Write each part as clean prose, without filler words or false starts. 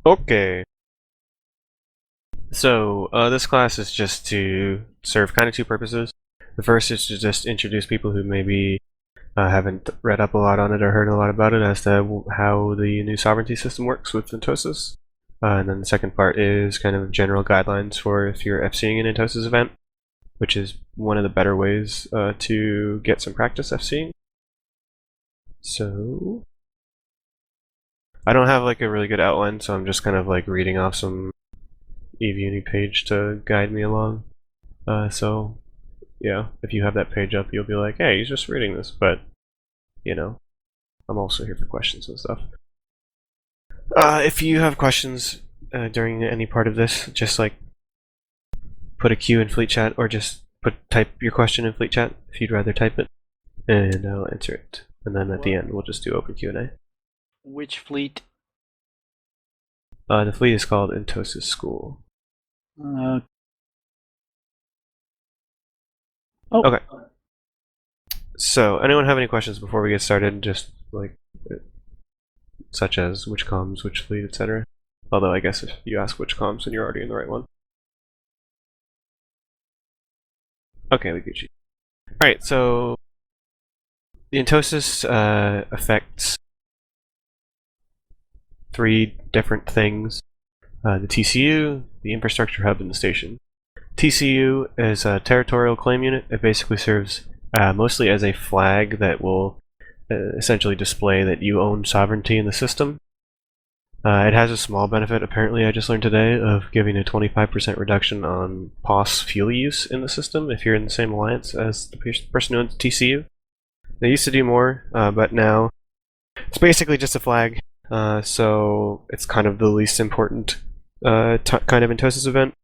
Okay, so this class is just to serve kind of two purposes. The first is to just introduce people who maybe haven't read up a lot on it or heard a lot about it as to how the new sovereignty system works with Entosis. And then the second part is kind of general guidelines for if you're FCing an Entosis event, which is one of the better ways to get some practice FCing. So I don't have like a really good outline, so I'm just kind of like reading off some EVUni page to guide me along. So yeah, if you have that page up, you'll be like, hey, he's just reading this, but you know, I'm also here for questions and stuff. If you have questions during any part of this, just like put a Q in Fleet Chat, or just type your question in Fleet Chat if you'd rather type it, and I'll answer it. And then at the end, we'll just do open Q&A. Which fleet? The fleet is called Entosis School. Oh. Okay. So, anyone have any questions before we get started? Just like, such as which comms, which fleet, etc. Although I guess if you ask which comms, then you're already in the right one. Okay, Gucci. Alright, so the Entosis affects three different things. The TCU, the infrastructure hub, and the station. TCU is a territorial claim unit. It basically serves mostly as a flag that will essentially display that you own sovereignty in the system. It has a small benefit, apparently, I just learned today, of giving a 25% reduction on POS fuel use in the system if you're in the same alliance as the person who owns TCU. They used to do more, but now it's basically just a flag, so it's kind of the least important kind of Entosis event,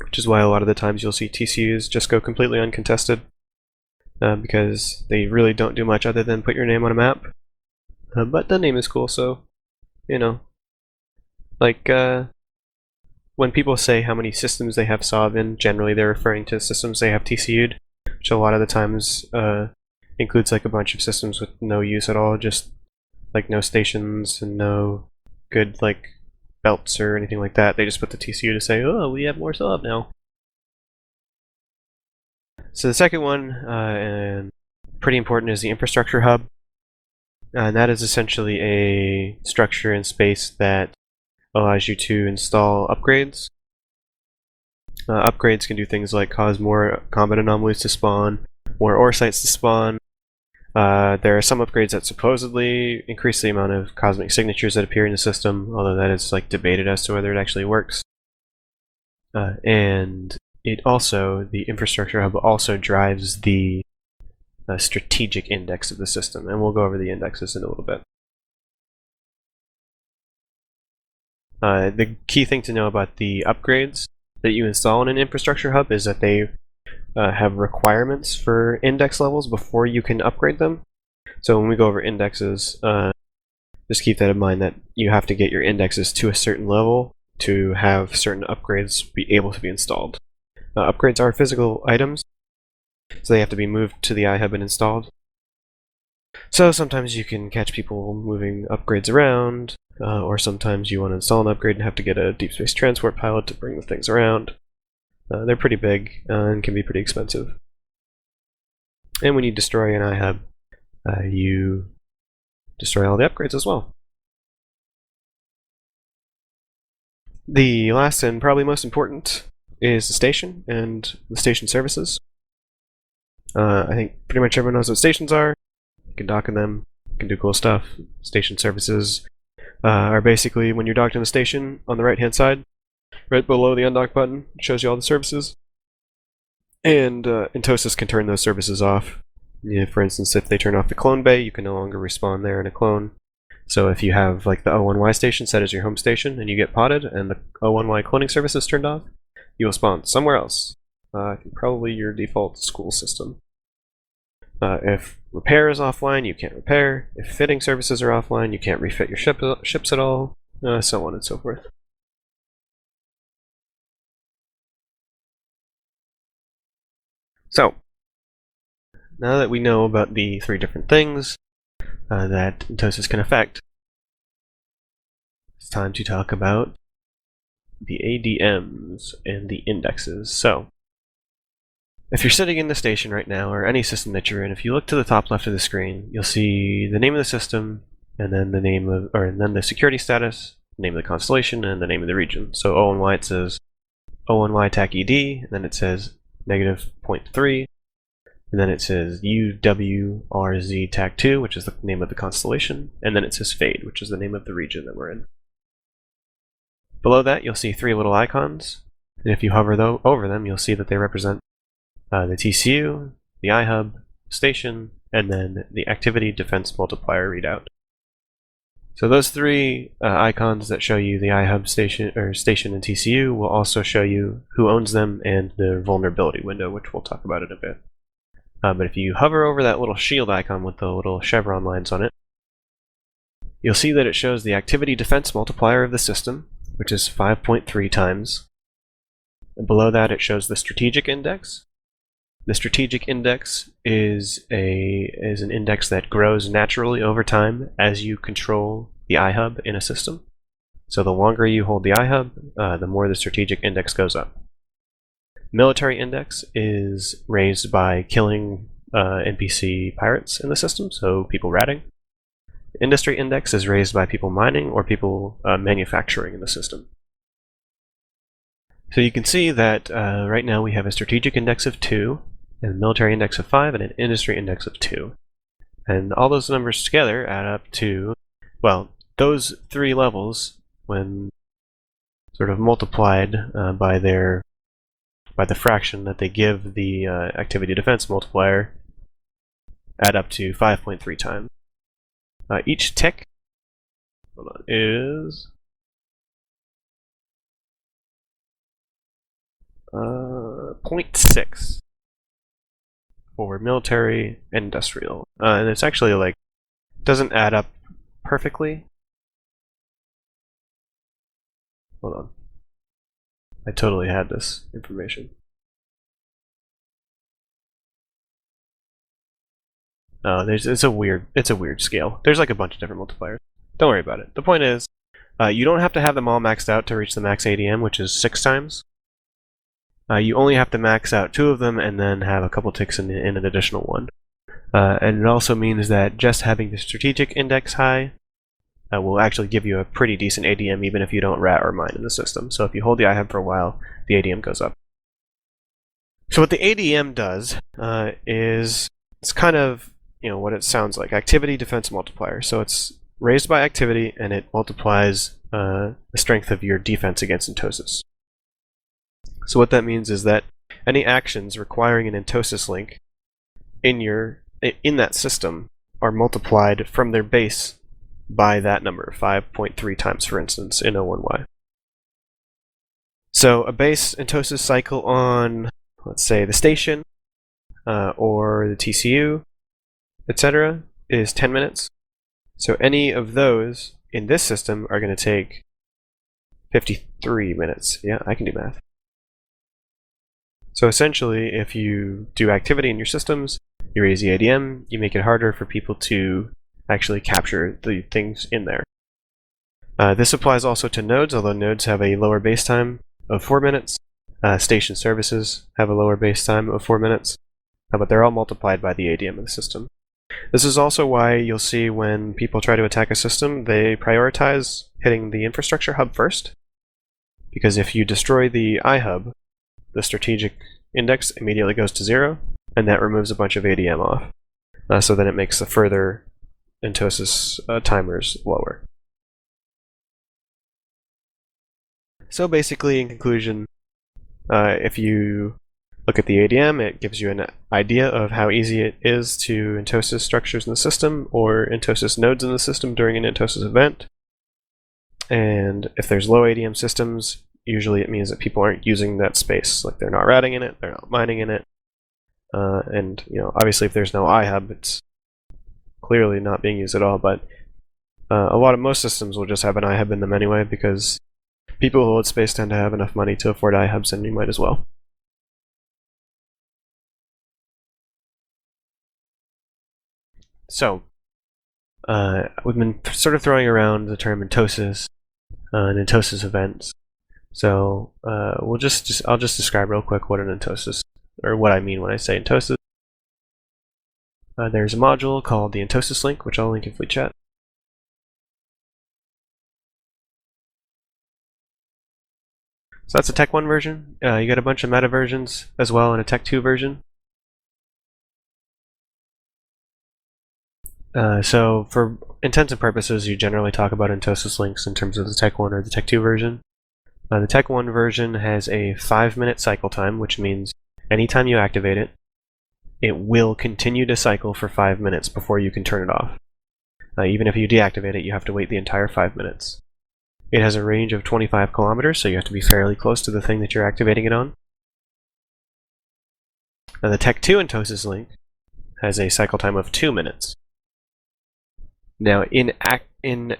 which is why a lot of the times you'll see TCUs just go completely uncontested, because they really don't do much other than put your name on a map. But the name is cool, so, you know. Like, when people say how many systems they have SOV in, generally they're referring to systems they have TCU'd, which a lot of the times includes like a bunch of systems with no use at all, just like no stations and no good like belts or anything like that. They just put the TCU to say, oh, we have more SOV now. So the second one, and pretty important, is the infrastructure hub. And that is essentially a structure in space that allows you to install upgrades. Upgrades can do things like cause more combat anomalies to spawn, more ore sites to spawn. There are some upgrades that supposedly increase the amount of cosmic signatures that appear in the system, although that is like debated as to whether it actually works. And it also, the infrastructure hub also drives the strategic index of the system, and we'll go over the indexes in a little bit. The key thing to know about the upgrades that you install in an infrastructure hub is that they have requirements for index levels before you can upgrade them. So when we go over indexes, just keep that in mind, that you have to get your indexes to a certain level to have certain upgrades be able to be installed. Upgrades are physical items, so they have to be moved to the iHub and installed. So sometimes you can catch people moving upgrades around, or sometimes you want to install an upgrade and have to get a deep space transport pilot to bring the things around. They're pretty big and can be pretty expensive. And when you destroy an iHub, you destroy all the upgrades as well. The last and probably most important is the station and the station services. I think pretty much everyone knows what stations are. You can dock in them, you can do cool stuff. Station services are basically when you're docked in the station on the right hand side, right below the undock button, it shows you all the services. And Entosis can turn those services off. For instance, if they turn off the clone bay, you can no longer respawn there in a clone. So if you have like the O1Y station set as your home station and you get potted and the O1Y cloning service is turned off, you will spawn somewhere else. Probably your default school system. If repair is offline, you can't repair. If fitting services are offline, you can't refit your ships at all, so on and so forth. So, now that we know about the three different things that Entosis can affect, it's time to talk about the ADMs and the indexes. So, if you're sitting in the station right now, or any system that you're in, if you look to the top left of the screen, you'll see the name of the system, and then the name of, and then the security status, the name of the constellation, and the name of the region. So ONY, it says ONY TAC ED, and then it says -0.3, and then it says UWRZ TAC 2, which is the name of the constellation, and then it says FADE, which is the name of the region that we're in. Below that, you'll see 3 little icons, and if you hover over them, you'll see that they represent the TCU, the iHub, station, and then the activity defense multiplier readout. So those 3 icons that show you the iHub, station, and TCU will also show you who owns them and their vulnerability window, which we'll talk about in a bit. But if you hover over that little shield icon with the little chevron lines on it, you'll see that it shows the activity defense multiplier of the system, which is 5.3 times. And below that, it shows the strategic index. The strategic index is an index that grows naturally over time as you control the iHub in a system. So the longer you hold the iHub, the more the strategic index goes up. Military index is raised by killing NPC pirates in the system, so people ratting. Industry index is raised by people mining or people manufacturing in the system. So you can see that right now we have a strategic index of 2, and a military index of 5, and an industry index of 2. And all those numbers together add up to, well, those 3 levels, when sort of multiplied by the fraction that they give the activity defense multiplier, add up to 5.3 times. Each tick is 0.6 for military and industrial. And it's actually like, doesn't add up perfectly. Hold on. I totally had this information. It's a weird scale. There's like a bunch of different multipliers. Don't worry about it. The point is, you don't have to have them all maxed out to reach the max ADM, which is 6 times. You only have to max out 2 of them and then have a couple ticks in an additional one. And it also means that just having the strategic index high will actually give you a pretty decent ADM even if you don't rat or mine in the system. So if you hold the iHub for a while, the ADM goes up. So what the ADM does is it's kind of what it sounds like, activity defense multiplier. So it's raised by activity and it multiplies the strength of your defense against Entosis. So what that means is that any actions requiring an Entosis link in that system are multiplied from their base by that number, 5.3 times, for instance, in O1Y. So a base Entosis cycle on, let's say, the station or the TCU, etc., is 10 minutes. So any of those in this system are going to take 53 minutes. Yeah, I can do math. So essentially, if you do activity in your systems, you raise the ADM, you make it harder for people to actually capture the things in there. This applies also to nodes, although nodes have a lower base time of 4 minutes. Station services have a lower base time of 4 minutes, but they're all multiplied by the ADM of the system. This is also why you'll see when people try to attack a system, they prioritize hitting the infrastructure hub first, because if you destroy the iHub, the strategic index immediately goes to 0, and that removes a bunch of ADM off. So then it makes the further Entosis timers lower. So basically, in conclusion, if you look at the ADM, it gives you an idea of how easy it is to Entosis structures in the system or Entosis nodes in the system during an Entosis event. And if there's low ADM systems, usually it means that people aren't using that space. Like they're not routing in it, they're not mining in it. And obviously if there's no iHub, it's clearly not being used at all, but most systems will just have an iHub in them anyway, because people who hold space tend to have enough money to afford iHubs, and you might as well. So, we've been sort of throwing around the term Entosis and Entosis events. So I'll just describe real quick what an Entosis, or what I mean when I say Entosis. There's a module called the Entosis link, which I'll link in Fleet Chat. So that's a Tech 1 version. You got a bunch of meta versions as well, and a Tech 2 version. So for intents and purposes, you generally talk about Entosis links in terms of the Tech 1 or the Tech 2 version. The Tech 1 version has a 5-minute cycle time, which means anytime you activate it, it will continue to cycle for 5 minutes before you can turn it off. Even if you deactivate it, you have to wait the entire 5 minutes. It has a range of 25 kilometers, so you have to be fairly close to the thing that you're activating it on. Now the Tech 2 Entosis link has a cycle time of 2 minutes. Now in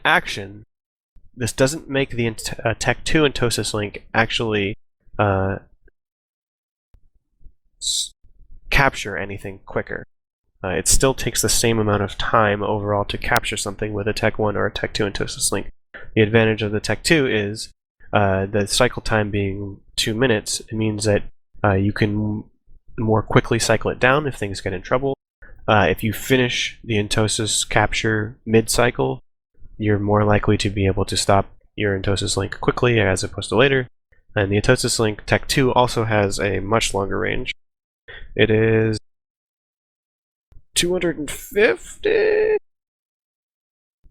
action, this doesn't make the Tech 2 Entosis link actually capture anything quicker. It still takes the same amount of time overall to capture something with a Tech 1 or a Tech 2 Entosis link. The advantage of the Tech 2 is the cycle time being 2 minutes. It means that you can more quickly cycle it down if things get in trouble. If you finish the Entosis capture mid-cycle, you're more likely to be able to stop your Entosis link quickly as opposed to later. And the Entosis link Tech 2 also has a much longer range. It is 250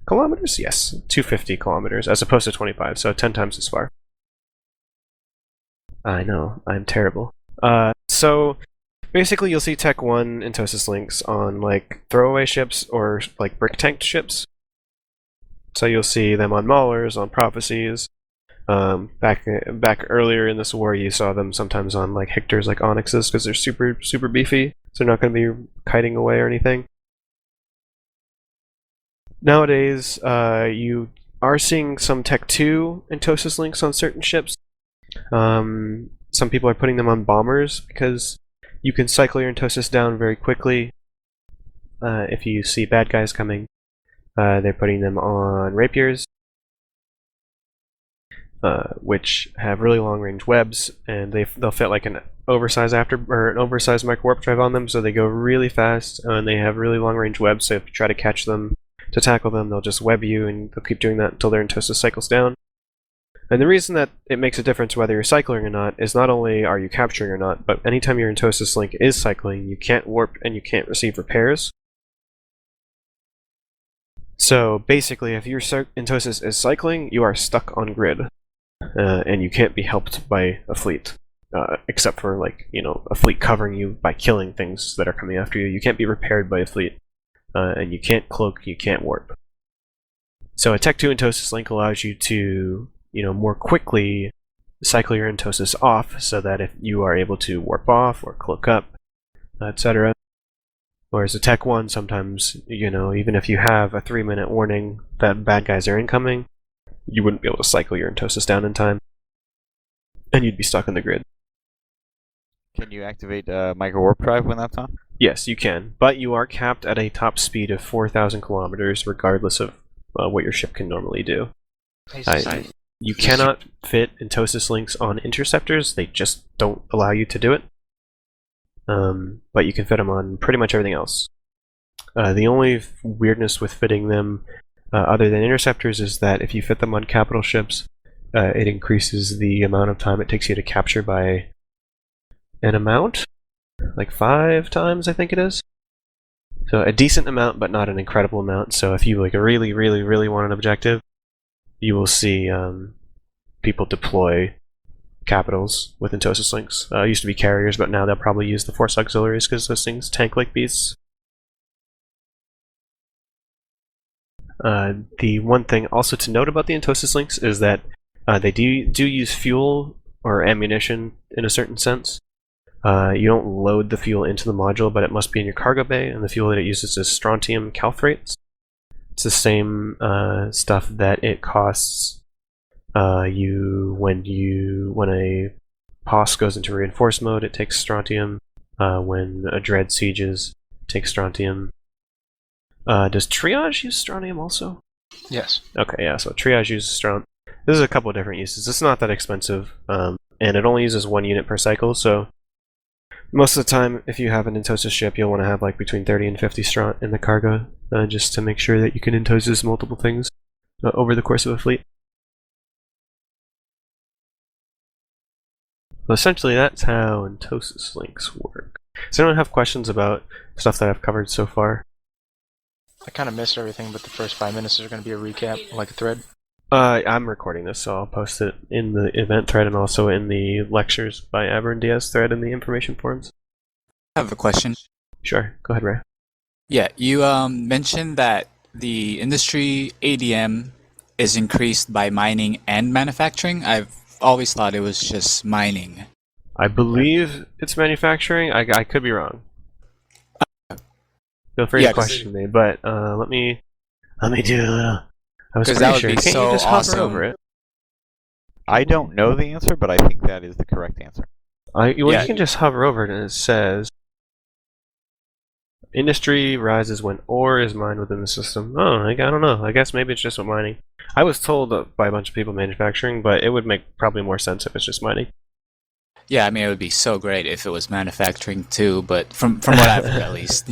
kilometers? Yes, 250 kilometers as opposed to 25, so 10 times as far. I know, I'm terrible. So basically you'll see Tech 1 Entosis links on like throwaway ships or like brick tanked ships. So you'll see them on Maulers, on Prophecies. Back earlier in this war, you saw them sometimes on like Hictors, like Onyxes, because they're super beefy. So they're not going to be kiting away or anything. Nowadays, you are seeing some Tech 2 Entosis links on certain ships. Some people are putting them on bombers because you can cycle your Entosis down very quickly. If you see bad guys coming, they're putting them on rapiers, which have really long-range webs, and they'll fit like an oversized micro warp drive on them, so they go really fast, and they have really long-range webs. So if you try to catch them, to tackle them, they'll just web you, and they'll keep doing that until their Entosis cycles down. And the reason that it makes a difference whether you're cycling or not is not only are you capturing or not, but anytime your Entosis link is cycling, you can't warp and you can't receive repairs. So basically, if your Entosis is cycling, you are stuck on grid, and you can't be helped by a fleet, except for like a fleet covering you by killing things that are coming after you. You can't be repaired by a fleet, and you can't cloak, you can't warp. So a Tech 2 Entosis link allows you to more quickly cycle your Entosis off, so that if you are able to warp off or cloak up, etc. Whereas a Tech 1, sometimes, even if you have a 3-minute warning that bad guys are incoming, you wouldn't be able to cycle your Entosis down in time, and you'd be stuck on the grid. Can you activate micro warp drive when that's on? Yes, you can, but you are capped at a top speed of 4,000 kilometers, regardless of what your ship can normally do. You cannot fit Entosis links on interceptors; they just don't allow you to do it. But you can fit them on pretty much everything else. The only weirdness with fitting them, other than interceptors, is that if you fit them on capital ships, it increases the amount of time it takes you to capture by an amount, like 5 times, I think it is. So a decent amount, but not an incredible amount. So if you really want an objective, you will see people deploy capitals with Entosis links. Used to be carriers, but now they'll probably use the Force Auxiliaries because those things tank like beasts. The one thing also to note about the Entosis links is that they do use fuel or ammunition in a certain sense. You don't load the fuel into the module, but it must be in your cargo bay, and the fuel that it uses is strontium calthrates. It's the same stuff that it costs you when a POS goes into reinforced mode. It takes strontium. When a dread sieges, it takes strontium. Does triage use strontium also? Yes. Okay, yeah. So triage uses This is a couple of different uses. It's not that expensive, and it only uses 1 unit per cycle, so most of the time, if you have an Entosis ship, you'll want to have like between 30 and 50 stront in the cargo, just to make sure that you can Entosis multiple things over the course of a fleet. So essentially, that's how Entosis links work. Does anyone have questions about stuff that I've covered so far? I kind of missed everything, but the first 5 minutes is going to be a recap, like a thread. I'm recording this, so I'll post it in the event thread and also in the lectures by Aber and Diaz thread in the information forums. I have a question. Sure, go ahead, Ray. Yeah, you mentioned that the industry ADM is increased by mining and manufacturing. I've always thought it was just mining. I believe it's manufacturing. I could be wrong. Feel free to question me, but let me do a little. I was pretty sure. Can't you just hover over it? I don't know the answer, but I think that is the correct answer. You can just hover over it and it says industry rises when ore is mined within the system. Oh, I don't know. I guess maybe it's just with mining. I was told by a bunch of people manufacturing, but it would make probably more sense if it's just mining. Yeah, I mean, it would be so great if it was manufacturing too, but from what I've heard at least,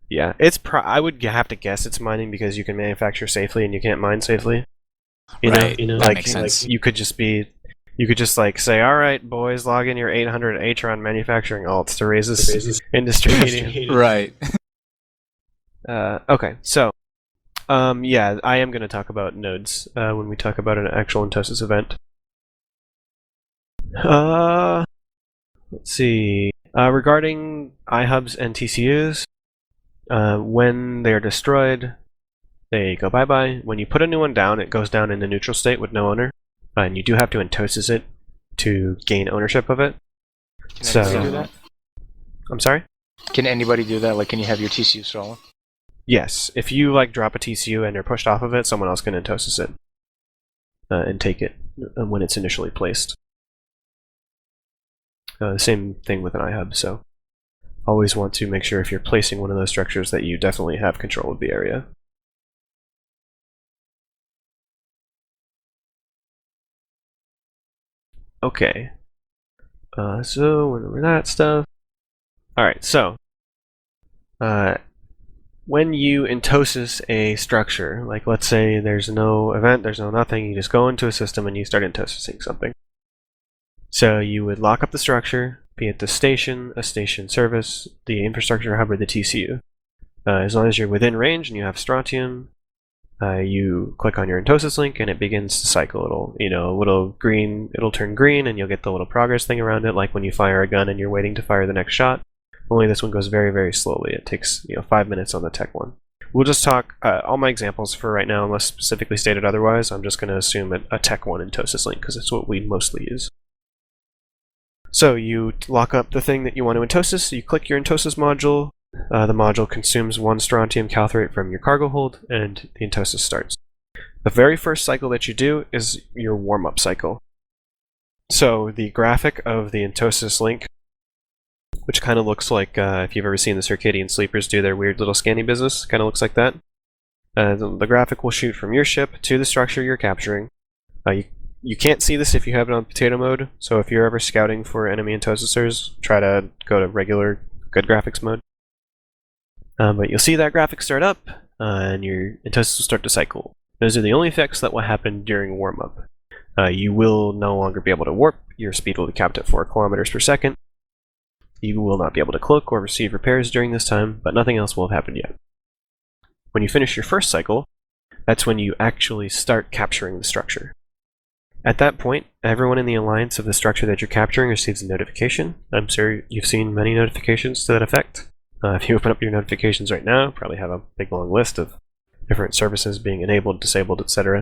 Yeah, I would have to guess it's mining because you can manufacture safely and you can't mine safely. That like, makes sense. Like you could just like say, all right, boys, log in your 800 Atron manufacturing alts to raise this industry median. Right. Okay, so, yeah, I am going to talk about nodes when we talk about an actual Entosis event. Let's see. Regarding iHubs and TCUs, when they are destroyed, they go bye-bye. When you put a new one down, it goes down in the neutral state with no owner. And you do have to Entosis it to gain ownership of it. Can anybody do that? I'm sorry? Can anybody do that? Like, can you have your TCU stolen? Yes. If you like drop a TCU and you're pushed off of it, someone else can Entosis it and take it when it's initially placed. Same thing with an iHub, so always want to make sure if you're placing one of those structures that you definitely have control of the area. Okay. So went over that stuff. Alright, so when you Entosis a structure, like let's say there's no event, there's no nothing, you just go into a system and you start Entosising something. So you would lock up the structure, be it the station, a station service, the infrastructure hub, or the TCU. As long as you're within range and you have strontium, you click on your Entosis link and it begins to cycle. It'll turn green and you'll get the little progress thing around it, like when you fire a gun and you're waiting to fire the next shot. Only this one goes very, very slowly. It takes 5 minutes on the tech one. We'll just talk all my examples for right now, unless specifically stated otherwise. I'm just going to assume a tech one Entosis link because it's what we mostly use. So you lock up the thing that you want to Entosis, you click your Entosis module, the module consumes 1 strontium calthrate from your cargo hold, and the Entosis starts. The very first cycle that you do is your warm-up cycle. So the graphic of the Entosis link, which kind of looks like, if you've ever seen the Circadian Sleepers do their weird little scanning business, kind of looks like that. The graphic will shoot from your ship to the structure you're capturing. You can't see this if you have it on potato mode, so if you're ever scouting for enemy Entosisers, try to go to regular good graphics mode. But you'll see that graphic start up, and your Entosis will start to cycle. Those are the only effects that will happen during warm-up. You will no longer be able to warp, your speed will be capped at 4 kilometers per second. You will not be able to cloak or receive repairs during this time, but nothing else will have happened yet. When you finish your first cycle, that's when you actually start capturing the structure. At that point, everyone in the alliance of the structure that you're capturing receives a notification. I'm sure you've seen many notifications to that effect. If you open up your notifications right now, probably have a big long list of different services being enabled, disabled, etc.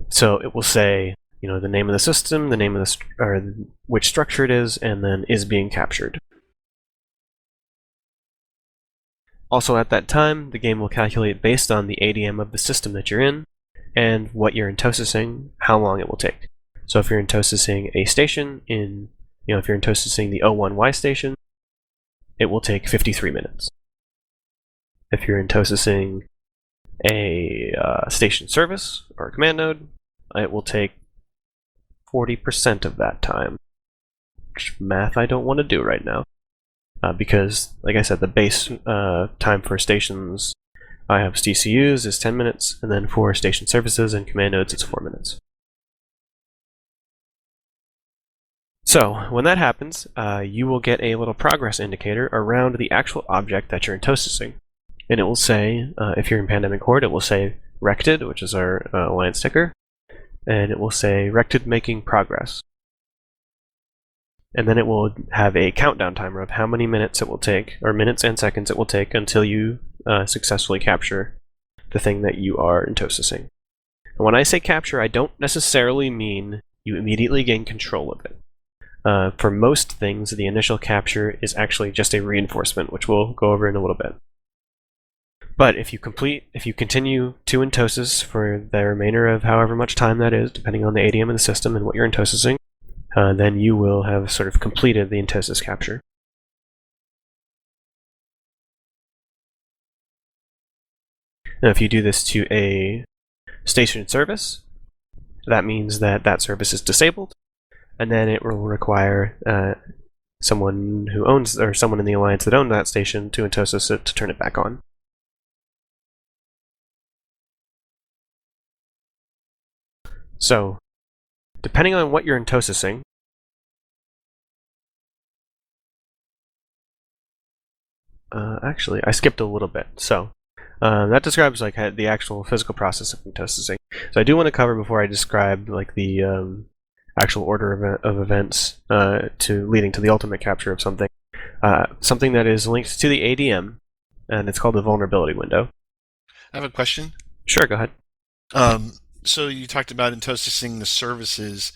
So it will say, the name of the system, the name of which structure it is, and then is being captured. Also at that time, the game will calculate based on the ADM of the system that you're in, and what you're Entosising, how long it will take. So if you're Entosising a station if you're Entosising the O1Y station, it will take 53 minutes. If you're Entosising a station service or a command node, it will take 40% of that time. Which math I don't want to do right now. Because, like I said, the base time for stations I have TCUs is 10 minutes, and then for station services and command nodes, it's 4 minutes. So, when that happens, you will get a little progress indicator around the actual object that you're intosising. And it will say, if you're in Pandemic Horde, it will say Rected, which is our alliance ticker, and it will say Rected making progress. And then it will have a countdown timer of how many minutes it will take, or minutes and seconds it will take until you successfully capture the thing that you are intosising. And when I say capture, I don't necessarily mean you immediately gain control of it. For most things, the initial capture is actually just a reinforcement, which we'll go over in a little bit. But if you continue to entosis for the remainder of however much time that is, depending on the ADM of the system and what you're intosising, then you will have sort of completed the entosis capture. Now, if you do this to a station service, that means that that service is disabled, and then it will require someone who owns, or someone in the alliance that owns that station to entosis it to turn it back on. So, depending on what you're intosising, actually, I skipped a little bit. So, that describes like the actual physical process of intosising. So I do want to cover before I describe like the actual order of events to leading to the ultimate capture of something. Something that is linked to the ADM, and it's called the vulnerability window. I have a question. Sure, go ahead. So you talked about intosising the services.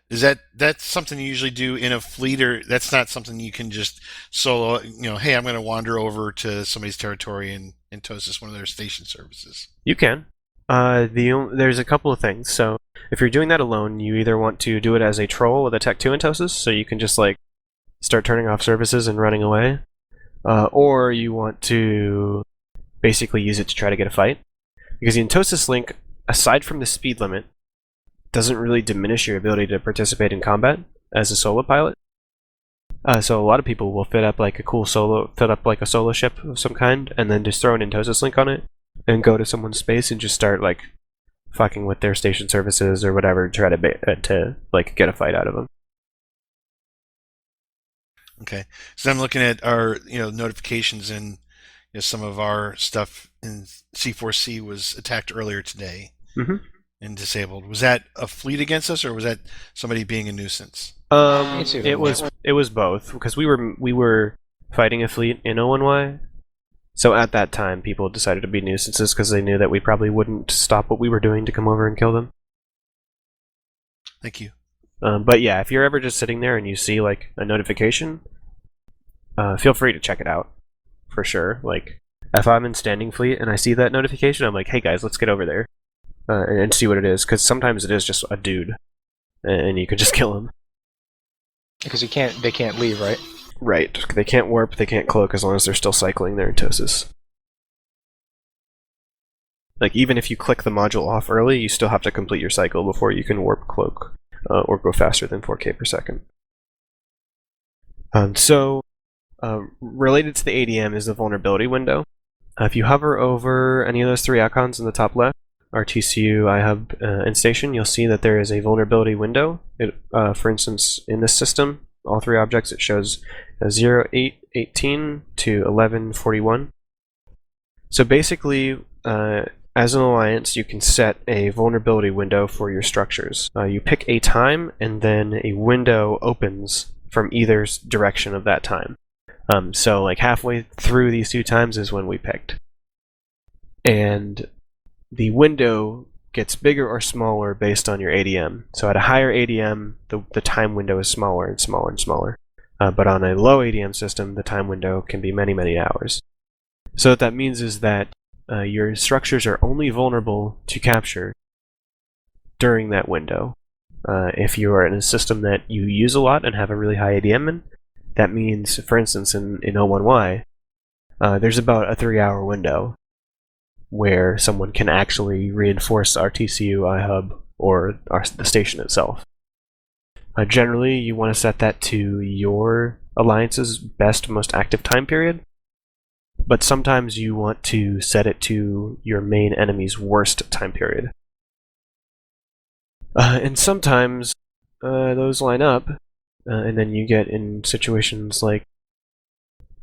Is that's something you usually do in a fleet, or that's not something you can just solo? Hey, I'm going to wander over to somebody's territory and entosis one of their station services. You can. There's a couple of things. So if you're doing that alone, you either want to do it as a troll with a Tech 2 entosis, so you can just like start turning off services and running away, or you want to basically use it to try to get a fight, because the entosis link, aside from the speed limit, doesn't really diminish your ability to participate in combat as a solo pilot. So a lot of people will fit up like a solo ship of some kind, and then just throw an entosis link on it, and go to someone's space and just start like fucking with their station services or whatever, to try to like get a fight out of them. Okay, so I'm looking at our notifications, and some of our stuff in C4C was attacked earlier today. Mm-hmm. And disabled. Was that a fleet against us, or was that somebody being a nuisance? It was both, because we were fighting a fleet in O1Y. So at that time, people decided to be nuisances because they knew that we probably wouldn't stop what we were doing to come over and kill them. Thank you. But yeah, if you're ever just sitting there and you see like a notification, feel free to check it out for sure. Like if I'm in standing fleet and I see that notification, I'm like, hey guys, let's get over there. And see what it is, because sometimes it is just a dude, and you could just kill him. Because they can't leave, right? Right. They can't warp, they can't cloak as long as they're still cycling their entosis. Like, even if you click the module off early, you still have to complete your cycle before you can warp, cloak, or go faster than 4K per second. Related to the ADM is the vulnerability window. If you hover over any of those three icons in the top left, our TCU, iHub, and station, you'll see that there is a vulnerability window. For instance, in this system, all three objects, it shows 0818 to 1141. So basically, as an alliance, you can set a vulnerability window for your structures. You pick a time, and then a window opens from either direction of that time. So like halfway through these two times is when we picked. And the window gets bigger or smaller based on your ADM. So at a higher ADM, the time window is smaller and smaller and smaller. But on a low ADM system, the time window can be many, many hours. So what that means is that your structures are only vulnerable to capture during that window. If you are in a system that you use a lot and have a really high ADM in, that means, for instance, in O1Y, there's about a 3-hour window where someone can actually reinforce our TCU iHub or the station itself. Generally, you want to set that to your alliance's best, most active time period, but sometimes you want to set it to your main enemy's worst time period. And sometimes those line up, and then you get in situations like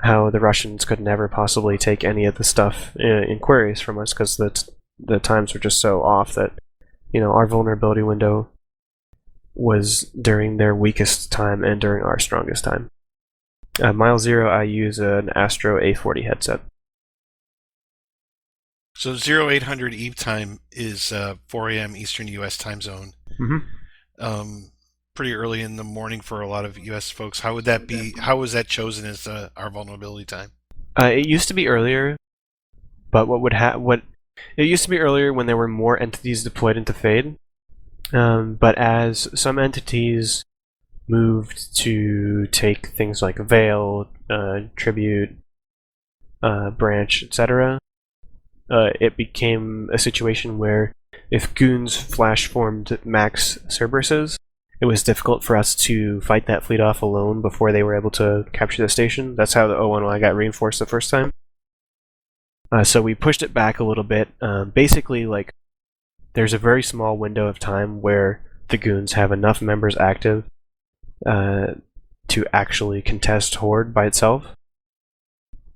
how the Russians could never possibly take any of the stuff in queries from us because the times were just so off that, our vulnerability window was during their weakest time and during our strongest time. Mile Zero, I use an Astro A40 headset. So 0800 Eve time is 4 a.m. Eastern U.S. time zone. Mm-hmm. Pretty early in the morning for a lot of U.S. folks. How would that be? How was that chosen as our vulnerability time? It used to be earlier, but it used to be earlier when there were more entities deployed into Fade. But as some entities moved to take things like Veil, Tribute, Branch, etc., it became a situation where if goons flash formed max Cerberuses, it was difficult for us to fight that fleet off alone before they were able to capture the station. That's how the 011 got reinforced the first time. So we pushed it back a little bit. Basically, there's a very small window of time where the goons have enough members active to actually contest Horde by itself.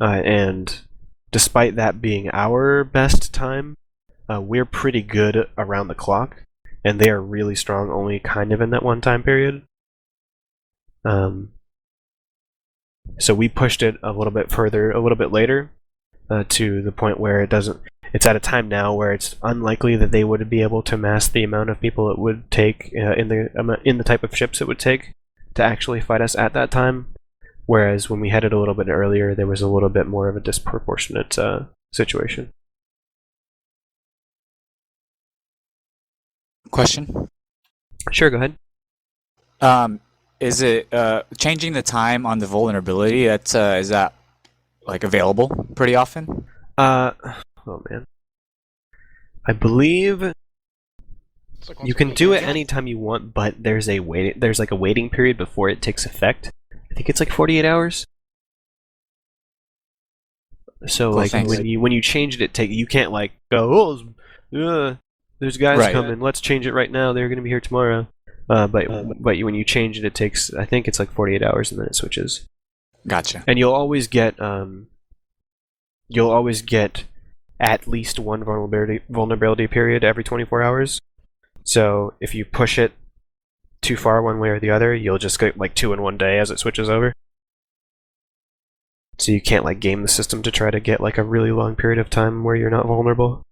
And despite that being our best time, we're pretty good around the clock. And they are really strong only kind of in that one time period. So we pushed it a little bit further, a little bit later, to the point where it's at a time now where it's unlikely that they would be able to mass the amount of people it would take in the type of ships it would take to actually fight us at that time. Whereas when we had it a little bit earlier, there was a little bit more of a disproportionate situation. Question? Sure, go ahead. Is it changing the time on the vulnerability? Is that available pretty often? Oh man, I believe you can do it anytime you want, but there's a waiting period before it takes effect. I think it's 48 hours. So Cool, thanks. when you change it, you can't go, there's guys Right. coming. Let's change it right now. They're going to be here tomorrow. But when you change it, it takes, I think it's 48 hours, and then it switches. Gotcha. And you'll always get at least one vulnerability period every 24 hours. So if you push it too far one way or the other, you'll just get 2 in one day as it switches over. So you can't game the system to try to get a really long period of time where you're not vulnerable.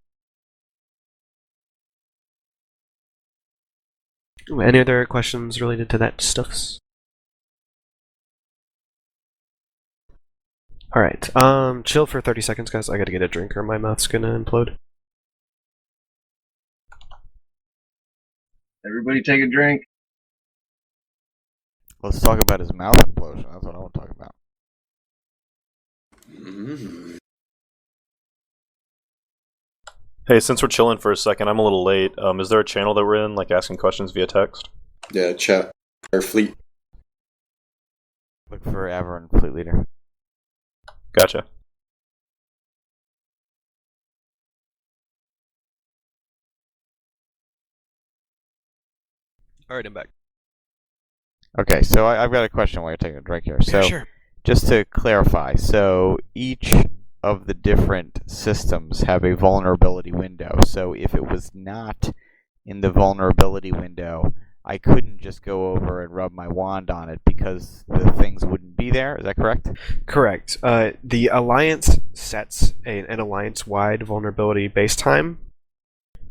Any other questions related to that stuff? Alright, chill for 30 seconds, guys. I gotta get a drink or my mouth's gonna implode. Everybody take a drink. Let's talk about his mouth implosion. That's what I want to talk about. Hey, since we're chilling for a second, I'm a little late. Is there a channel that we're in, asking questions via text? Yeah, chat. Our fleet. Look for Averron Fleet Leader. Gotcha. Alright, I'm back. Okay, so I've got a question while you're taking a drink here. So, sure. just to clarify, so each of the different systems have a vulnerability window. So if it was not in the vulnerability window, I couldn't just go over and rub my wand on it because the things wouldn't be there. Is that correct? Correct. The Alliance sets an Alliance-wide vulnerability base time,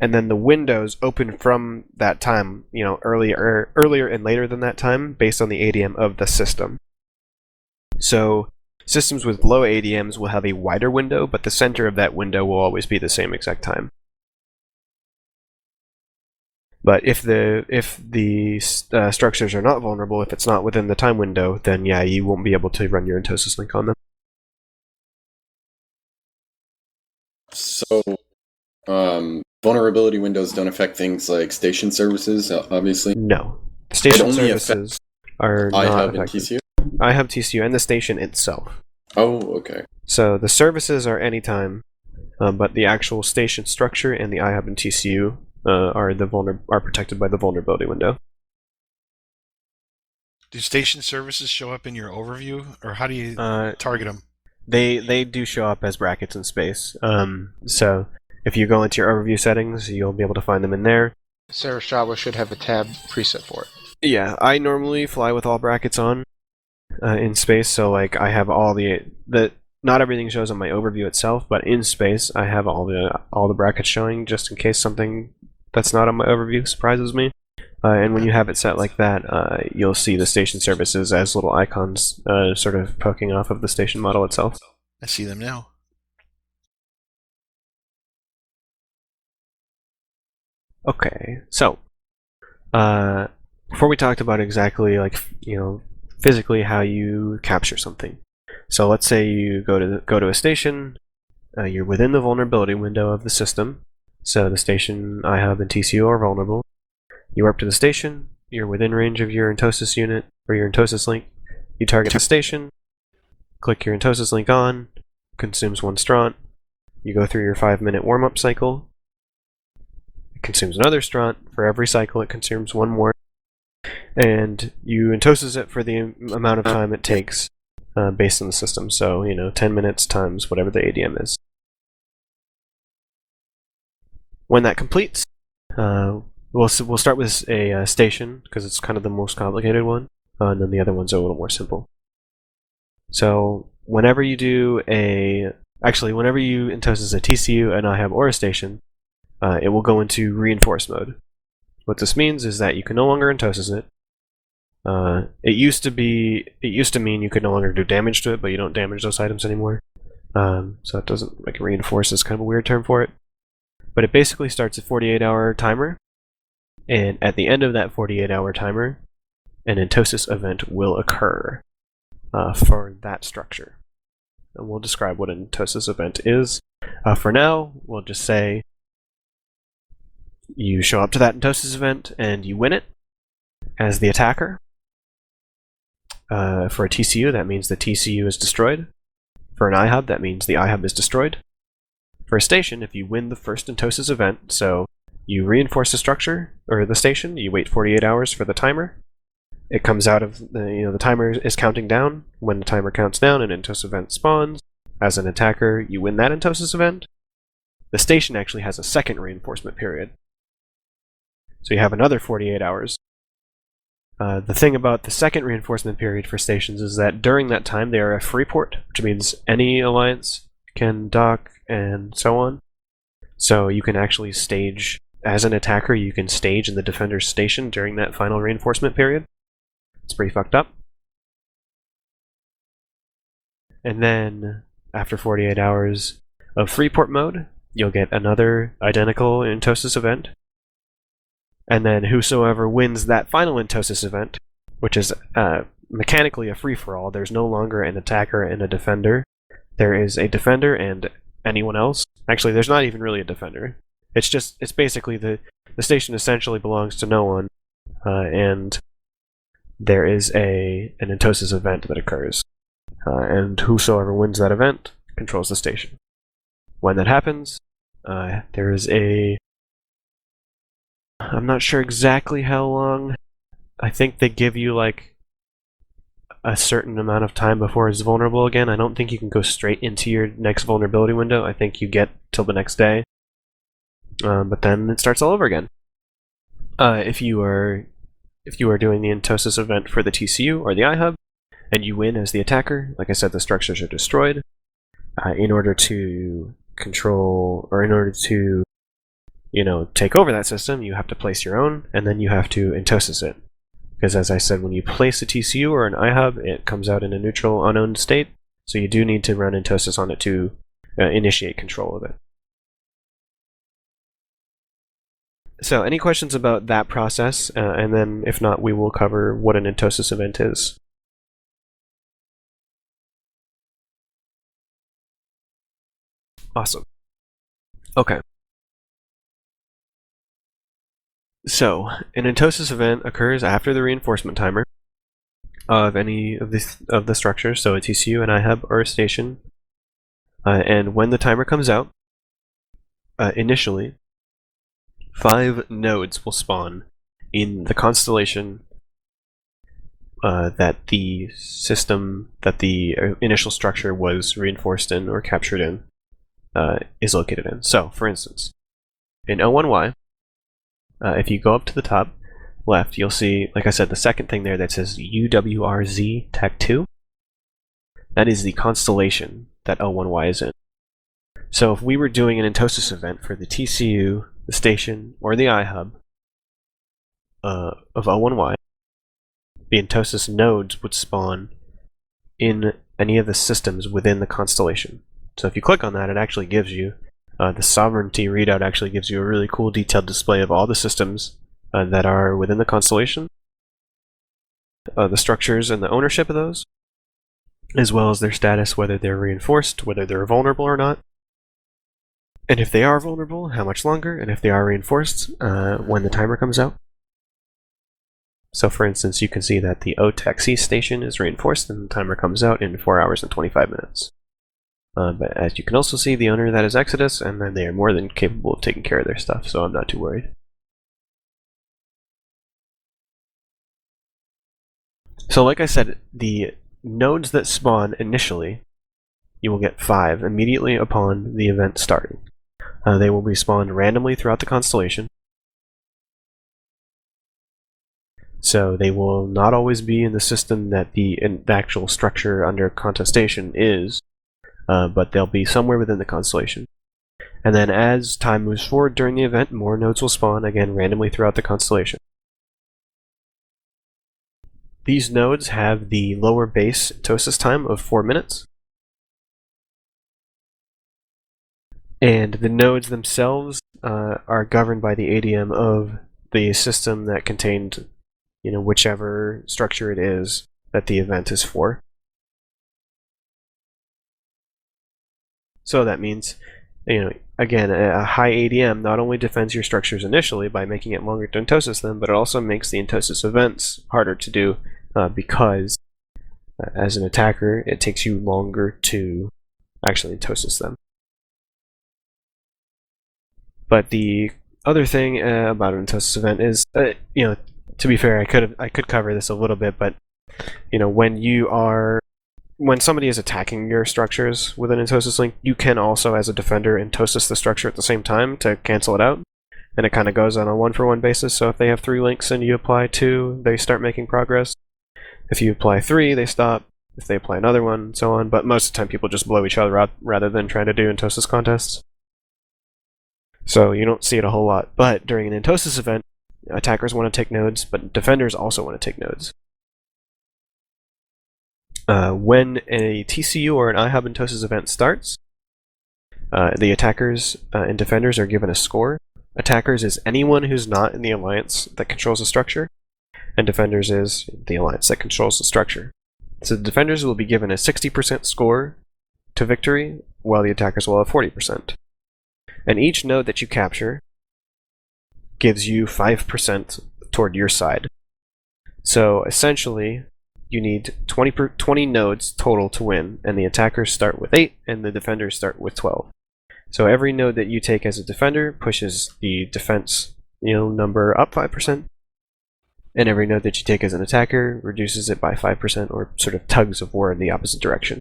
and then the windows open from that time, earlier and later than that time, based on the ADM of the system. So systems with low ADMs will have a wider window, but the center of that window will always be the same exact time. But if the structures are not vulnerable, if it's not within the time window, then yeah, you won't be able to run your Entosis link on them. So Vulnerability windows don't affect things like station services, obviously. No. Station only services are I not have in affected. TCU. I have TCU and the station itself. Oh, okay. So the services are anytime, but the actual station structure and the iHub and TCU are protected by the vulnerability window. Do station services show up in your overview, or how do you target them? They do show up as brackets in space. So if you go into your overview settings, you'll be able to find them in there. Sarah Strava should have a tab preset for it. Yeah, I normally fly with all brackets on in space, so like I have all the not everything shows on my overview itself, but in space I have all the brackets showing just in case something that's not on my overview surprises me. And when you have it set like that, you'll see the station services as little icons sort of poking off of the station model itself. I see them now. Okay, so before we talked about exactly physically how you capture something. So let's say you go to a station, you're within the vulnerability window of the system. So the station, iHub, and TCU are vulnerable. You warp to the station, you're within range of your Entosis unit, or your Entosis link. You target the station, click your Entosis link on, consumes 1 stront. You go through your 5-minute warm-up cycle. It consumes another stront. For every cycle, it consumes 1 more. And you Entosis it for the amount of time it takes based on the system. So, 10 minutes times whatever the ADM is. When that completes, we'll start with a station, because it's kind of the most complicated one, and then the other ones are a little more simple. So whenever you whenever you Entosis a TCU, an iHub, or a station, it will go into reinforce mode. What this means is that you can no longer Entosis it. It used to mean you could no longer do damage to it, but you don't damage those items anymore. So it doesn't like reinforce is kind of a weird term for it. But it basically starts a 48-hour timer, and at the end of that 48-hour timer, an Entosis event will occur for that structure. And we'll describe what an Entosis event is. For now, we'll just say you show up to that Entosis event and you win it as the attacker. For a TCU, that means the TCU is destroyed. For an iHub, that means the iHub is destroyed. For a station, if you win the first Entosis event, so you reinforce the structure, or the station, you wait 48 hours for the timer. It comes out of, the timer is counting down. When the timer counts down, an Entosis event spawns. As an attacker, you win that Entosis event. The station actually has a second reinforcement period. So you have another 48 hours. The thing about the second reinforcement period for stations is that during that time they are a free port, which means any alliance can dock and so on. So you can actually stage, as an attacker, you can stage in the defender's station during that final reinforcement period. It's pretty fucked up. And then, after 48 hours of free port mode, you'll get another identical Entosis event. And then whosoever wins that final Entosis event, which is mechanically a free-for-all, there's no longer an attacker and a defender. There is a defender and anyone else. Actually, there's not even really a defender. It's basically the station essentially belongs to no one, and there is an Entosis event that occurs. And whosoever wins that event controls the station. When that happens, there is I'm not sure exactly how long. I think they give you like a certain amount of time before it's vulnerable again. I don't think you can go straight into your next vulnerability window. I think you get till the next day. But then it starts all over again. If you are doing the Entosis event for the TCU or the iHub, and you win as the attacker, like I said, the structures are destroyed. In order to control, or in order to, take over that system, you have to place your own, and then you have to Entosis it. Because as I said, when you place a TCU or an iHub, it comes out in a neutral, unowned state, so you do need to run Entosis on it to initiate control of it. So, any questions about that process? And then, if not, we will cover what an Entosis event is. Awesome. Okay. So, an Entosis event occurs after the reinforcement timer of any of the structures, so a TCU, an iHub, or a station. And when the timer comes out, initially, 5 nodes will spawn in the constellation that the system that the initial structure was reinforced in or captured in is located in. So, for instance, in O1Y, if you go up to the top left, you'll see, like I said, the second thing there that says UWRZ Tech 2. That is the constellation that O1Y is in. So if we were doing an Entosis event for the TCU, the station, or the iHub of O1Y, the Entosis nodes would spawn in any of the systems within the constellation. So if you click on that, it actually gives you the sovereignty readout actually gives you a really cool detailed display of all the systems that are within the constellation, the structures and the ownership of those, as well as their status, whether they're reinforced, whether they're vulnerable or not. And if they are vulnerable, how much longer, and if they are reinforced, when the timer comes out. So for instance, you can see that the OTEC station is reinforced and the timer comes out in 4 hours and 25 minutes. But as you can also see, the owner of that is Exodus, and then they are more than capable of taking care of their stuff, so I'm not too worried. So like I said, the nodes that spawn initially, you will get 5 immediately upon the event starting. They will be spawned randomly throughout the constellation. So they will not always be in the system that the actual structure under contestation is, but they'll be somewhere within the constellation. And then as time moves forward during the event, more nodes will spawn, again randomly throughout the constellation. These nodes have the lower base Entosis time of 4 minutes. And the nodes themselves are governed by the ADM of the system that contained, whichever structure it is that the event is for. So that means, again, a high ADM not only defends your structures initially by making it longer to Entosis them, but it also makes the Entosis events harder to do because as an attacker, it takes you longer to actually Entosis them. But the other thing about an Entosis event is, to be fair, I could cover this a little bit, but when somebody is attacking your structures with an Entosis link, you can also, as a defender, Entosis the structure at the same time to cancel it out. And it kind of goes on a 1-for-1 basis, so if they have 3 links and you apply 2, they start making progress. If you apply 3, they stop. If they apply another one, and so on. But most of the time people just blow each other up rather than trying to do Entosis contests. So you don't see it a whole lot. But during an Entosis event, attackers want to take nodes, but defenders also want to take nodes. When a TCU or an iHub Entosis event starts, the attackers and defenders are given a score. Attackers is anyone who's not in the alliance that controls the structure, and defenders is the alliance that controls the structure. So the defenders will be given a 60% score to victory, while the attackers will have 40%. And each node that you capture gives you 5% toward your side. So essentially, you need 20 nodes total to win, and the attackers start with 8, and the defenders start with 12. So every node that you take as a defender pushes the defense number up 5%, and every node that you take as an attacker reduces it by 5%, or sort of tugs of war in the opposite direction.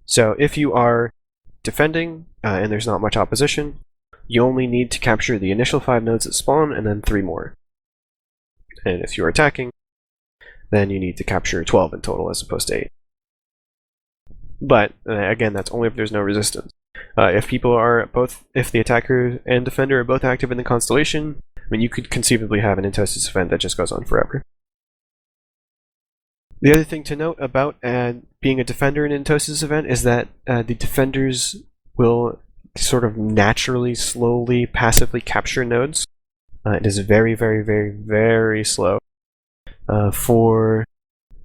So if you are defending and there's not much opposition, you only need to capture the initial 5 nodes that spawn and then 3 more. And if you're attacking, then you need to capture 12 in total as opposed to 8. But again, that's only if there's no resistance. If the attacker and defender are both active in the constellation, you could conceivably have an Entosis event that just goes on forever. The other thing to note about being a defender in an Entosis event is that the defenders will sort of naturally, slowly, passively capture nodes. It is very, very, very, very slow. For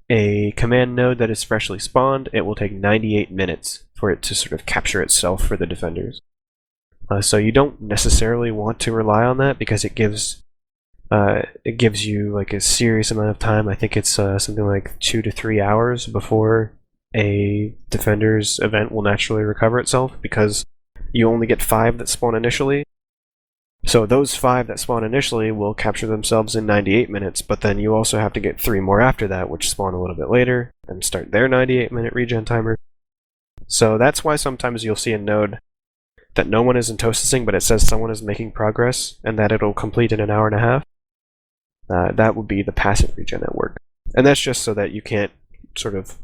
a command node that is freshly spawned, it will take 98 minutes for it to sort of capture itself for the defenders. So you don't necessarily want to rely on that because it gives it gives you like a serious amount of time. I think it's something like 2 to 3 hours before a defender's event will naturally recover itself, because you only get 5 that spawn initially. So those 5 that spawn initially will capture themselves in 98 minutes, but then you also have to get 3 more after that, which spawn a little bit later, and start their 98-minute regen timer. So that's why sometimes you'll see a node that no one is entosising, but it says someone is making progress, and that it'll complete in an hour and a half. That would be the passive regen at work. And that's just so that you can't sort of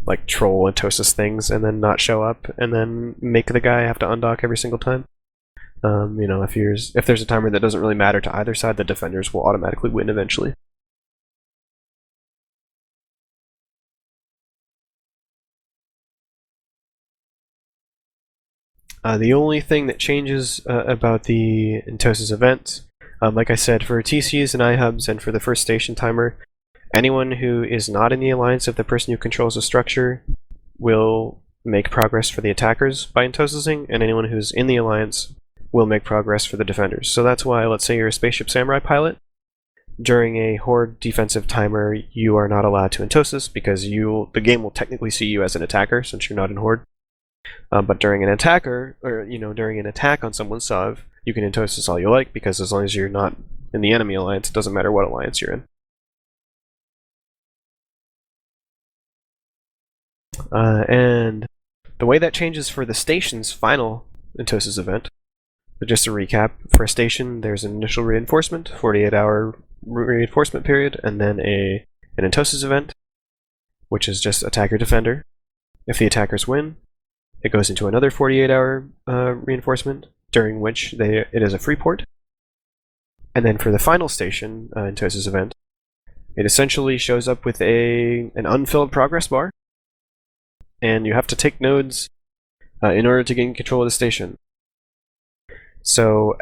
like troll Entosis things and then not show up, and then make the guy have to undock every single time. If there's a timer that doesn't really matter to either side, the defenders will automatically win eventually. The only thing that changes about the Entosis event, like I said, for TCUs and iHubs and for the first station timer, anyone who is not in the alliance of the person who controls the structure will make progress for the attackers by Entosising, and anyone who's in the alliance will make progress for the defenders. So that's why, let's say you're a Spaceship Samurai pilot, during a Horde defensive timer, you are not allowed to Entosis, because the game will technically see you as an attacker since you're not in Horde. But during an attack on someone's Sov, you can Entosis all you like, because as long as you're not in the enemy alliance, it doesn't matter what alliance you're in. And the way that changes for the station's final Entosis event, so just to recap, for a station, there's an initial reinforcement, 48-hour reinforcement period, and then an Entosis event, which is just attacker-defender. If the attackers win, it goes into another 48-hour reinforcement, during which it is a free port. And then for the final station, Entosis event, it essentially shows up with an unfilled progress bar, and you have to take nodes in order to gain control of the station. So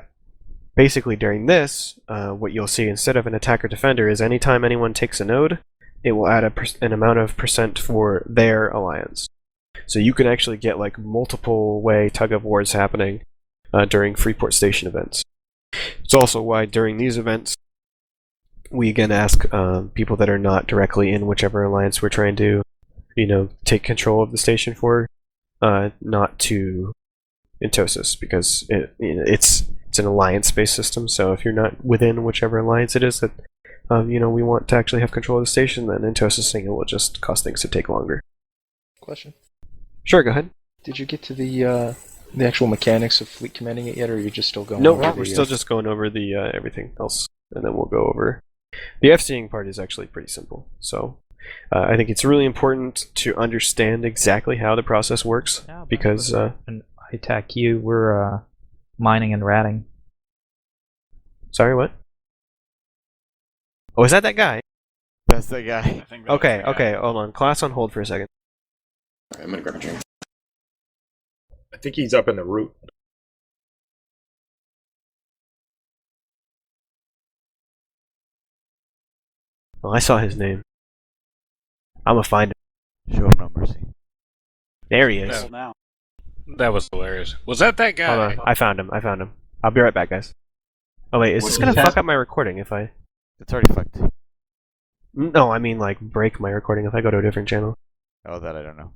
basically during this, what you'll see instead of an attacker-defender is anytime anyone takes a node, it will add an amount of percent for their alliance. So you can actually get like multiple way tug-of-wars happening during Freeport Station events. It's also why during these events, we again ask people that are not directly in whichever alliance we're trying to, take control of the station for, not to Entosis, because it's an alliance-based system. So if you're not within whichever alliance it is that we want to actually have control of the station, then Entosising it will just cause things to take longer. Question. Sure, go ahead. Did you get to the actual mechanics of fleet commanding it yet, or are you just still going No, over we're still just going over the everything else, and then we'll go over the FCing part. Is actually pretty simple. So I think it's really important to understand exactly how the process works, because and I attack you. We're mining and ratting. Sorry, what? Oh, is that guy? That's the guy. Okay, hold on. Class on hold for a second. Alright, I'm gonna grab a drink. I think he's up in the root. Oh, I saw his name. I'm gonna find him. Show him no mercy. There he is. Now. That was hilarious. Was that guy? Hold on. I found him. I'll be right back, guys. Oh wait, is this gonna fuck up my recording if I... It's already fucked. No, I mean like break my recording if I go to a different channel. Oh, that I don't know.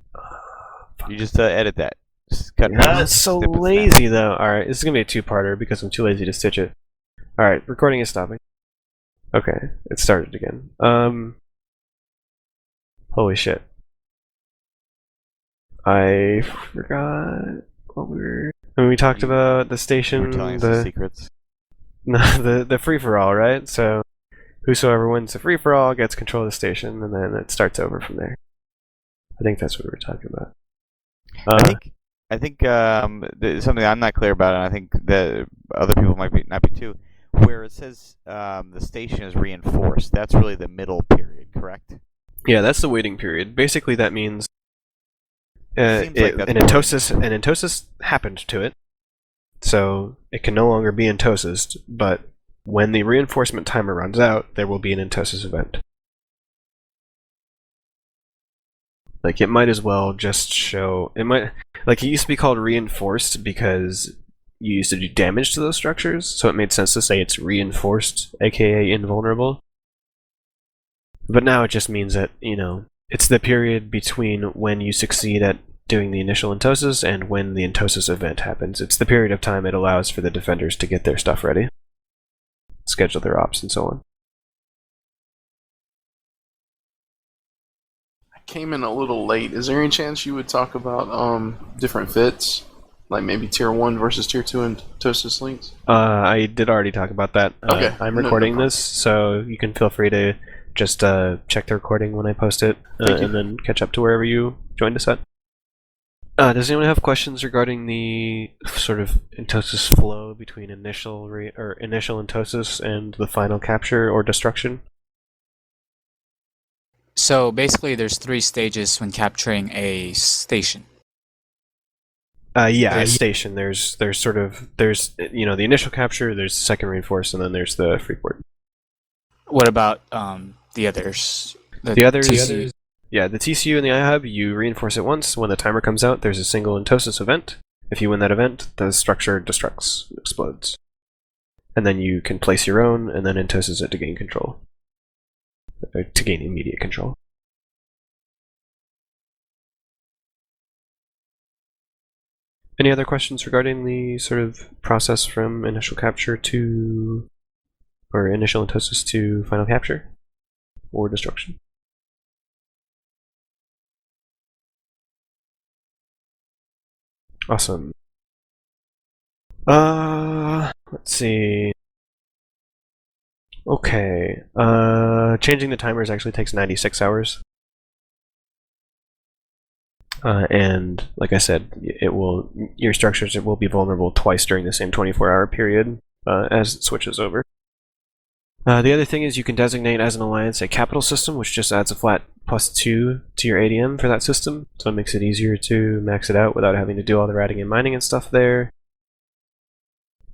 You just edit that. Just cut That's so lazy though. Alright, this is gonna be a two-parter because I'm too lazy to stitch it. Alright, recording is stopping. Okay, it started again. Holy shit. I forgot what we were... When we talked about the station... We're telling us the secrets. No, the free-for-all, right? So, whosoever wins the free-for-all gets control of the station, and then it starts over from there. I think that's what we were talking about. I think something I'm not clear about, and I think that other people might not be too, where it says the station is reinforced. That's really the middle period, correct? Yeah, that's the waiting period. Basically, that means an like Entosis happened to it, so it can no longer be Entosised, but when the reinforcement timer runs out, there will be an Entosis event. Like, it might as well just show... It used to be called reinforced because used to do damage to those structures, so it made sense to say it's reinforced, aka invulnerable. But now it just means that, it's the period between when you succeed at doing the initial Entosis and when the Entosis event happens. It's the period of time it allows for the defenders to get their stuff ready, schedule their ops, and so on. I came in a little late. Is there any chance you would talk about different fits? Like maybe Tier 1 versus Tier 2 Entosis links? I did already talk about that. Okay. I'm recording this, so you can feel free to just check the recording when I post it, and then catch up to wherever you joined us at. Does anyone have questions regarding the sort of Entosis flow between initial Entosis and the final capture or destruction? So basically, there's 3 stages when capturing a station. A station. There's the initial capture, there's the second reinforce, and then there's the free port. What about the others? The others. Yeah, the TCU and the iHub, you reinforce it once. When the timer comes out, there's a single Entosis event. If you win that event, the structure destructs, explodes. And then you can place your own, and then Entosis it to gain control. Or to gain immediate control. Any other questions regarding the sort of process from initial capture to... or initial Entosis to final capture? Or destruction? Awesome. Let's see. Okay. Changing the timers actually takes 96 hours. And like I said, your structures will be vulnerable twice during the same 24-hour period as it switches over. The other thing is you can designate as an alliance a capital system, which just adds a flat +2 to your ADM for that system, so it makes it easier to max it out without having to do all the routing and mining and stuff there.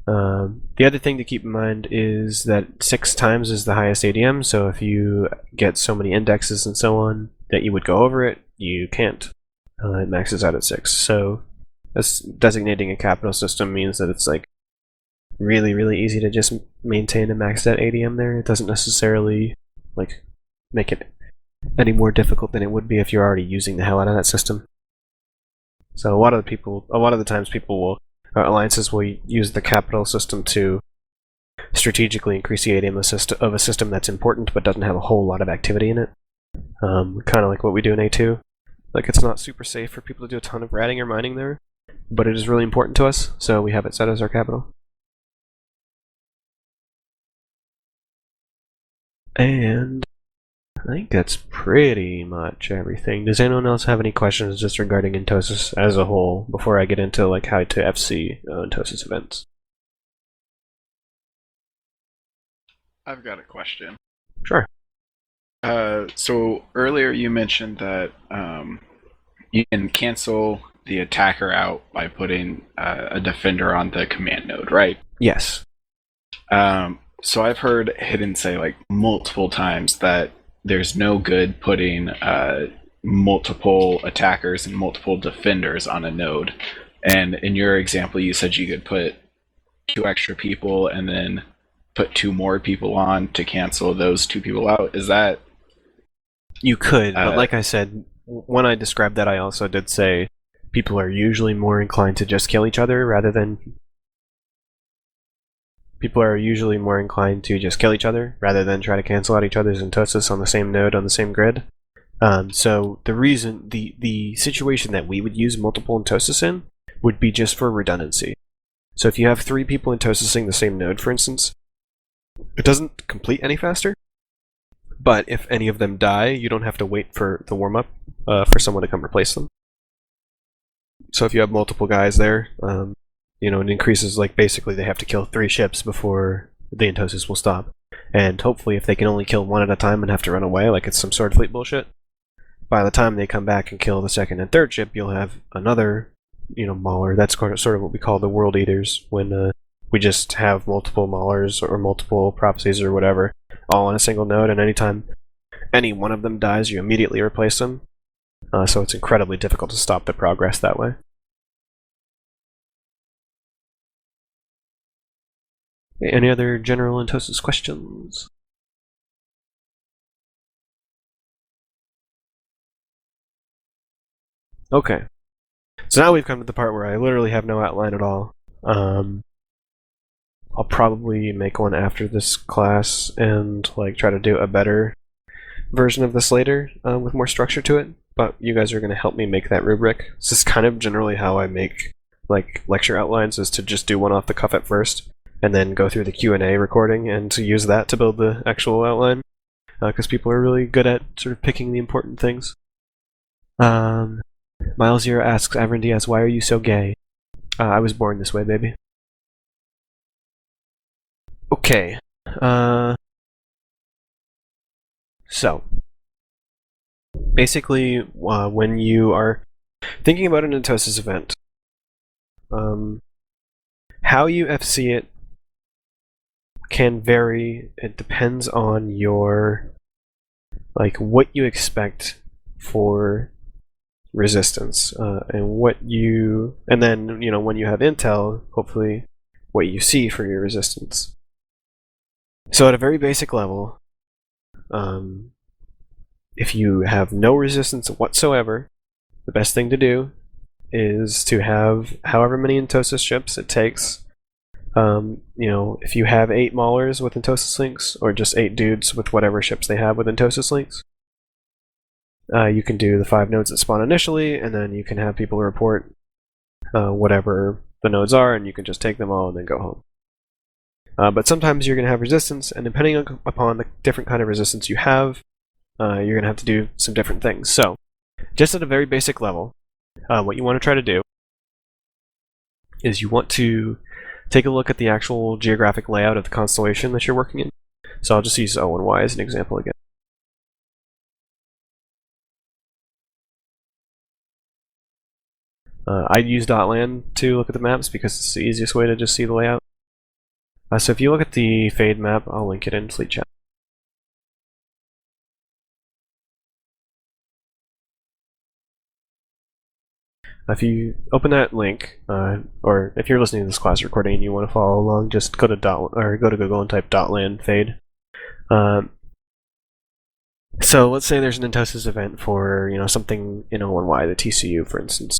The other thing to keep in mind is that 6 times is the highest ADM, so if you get so many indexes and so on that you would go over it, you can't. It maxes out at 6. So designating a capital system means that it's like really, really easy to just maintain a maxed out ADM there. It doesn't necessarily like make it any more difficult than it would be if you're already using the hell out of that system. So a lot of the times alliances will use the capital system to strategically increase the ADM of a system that's important but doesn't have a whole lot of activity in it. Kind of like what we do in A2. Like, it's not super safe for people to do a ton of ratting or mining there, but it is really important to us, so we have it set as our capital. And I think that's pretty much everything. Does anyone else have any questions just regarding Entosis as a whole before I get into like how to FC Entosis events? I've got a question. Sure. So earlier you mentioned that you can cancel the attacker out by putting a defender on the command node, right? Yes. So I've heard Hidden say like multiple times that there's no good putting multiple attackers and multiple defenders on a node. And in your example, you said you could put 2 extra people and then put 2 more people on to cancel those 2 people out. Is that... You could, but like I said, when I described that, I also did say people are usually more inclined to just kill each other rather than... People are usually more inclined to just kill each other rather than try to cancel out each other's Entosis on the same node on the same grid. So the situation that we would use multiple Entosis in would be just for redundancy. So if you have 3 people Entosising the same node, for instance, it doesn't complete any faster. But if any of them die, you don't have to wait for the warm-up for someone to come replace them. So if you have multiple guys there, it increases, like, basically they have to kill 3 ships before the Entosis will stop. And hopefully if they can only kill 1 at a time and have to run away, like it's some sword fleet bullshit, by the time they come back and kill the 2nd and 3rd ship, you'll have another, mauler. That's sort of what we call the World Eaters, when we just have multiple maulers or multiple prophecies or whatever, all on a single node, and anytime any one of them dies, you immediately replace them. So it's incredibly difficult to stop the progress that way. Any other general Entosis questions? Okay. So now we've come to the part where I literally have no outline at all. I'll probably make one after this class and like try to do a better version of this later with more structure to it. But you guys are going to help me make that rubric. This is kind of generally how I make like lecture outlines, is to just do one off the cuff at first, and then go through the Q&A recording and to use that to build the actual outline, because people are really good at sort of picking the important things. Miles Zero asks Avern Diaz, why are you so gay? I was born this way, baby. Okay. So, basically, when you are thinking about an Entosis event, how you FC it can vary. It depends on your, like, what you expect for resistance, and then, you know, when you have intel, hopefully what you see for your resistance. So at a very basic level, if you have no resistance whatsoever, the best thing to do is to have however many Entosis ships it takes. You know, if you have 8 Maulers with Entosis links, or just 8 dudes with whatever ships they have with Entosis links, you can do the 5 nodes that spawn initially, and then you can have people report whatever the nodes are, and you can just take them all and then go home. But sometimes you're going to have resistance, and depending upon the different kind of resistance you have, you're going to have to do some different things. So, just at a very basic level, what you want to try to do is you want to take a look at the actual geographic layout of the constellation that you're working in. So I'll just use O and Y as an example again. I'd use .land to look at the maps because it's the easiest way to just see the layout. So if you look at the Fade map, I'll link it in Fleet Chat. If you open that link, or if you're listening to this class recording and you want to follow along, just go to Google and type .land fade. So let's say there's an Entosis event for, you know, something in O1Y, the TCU, for instance.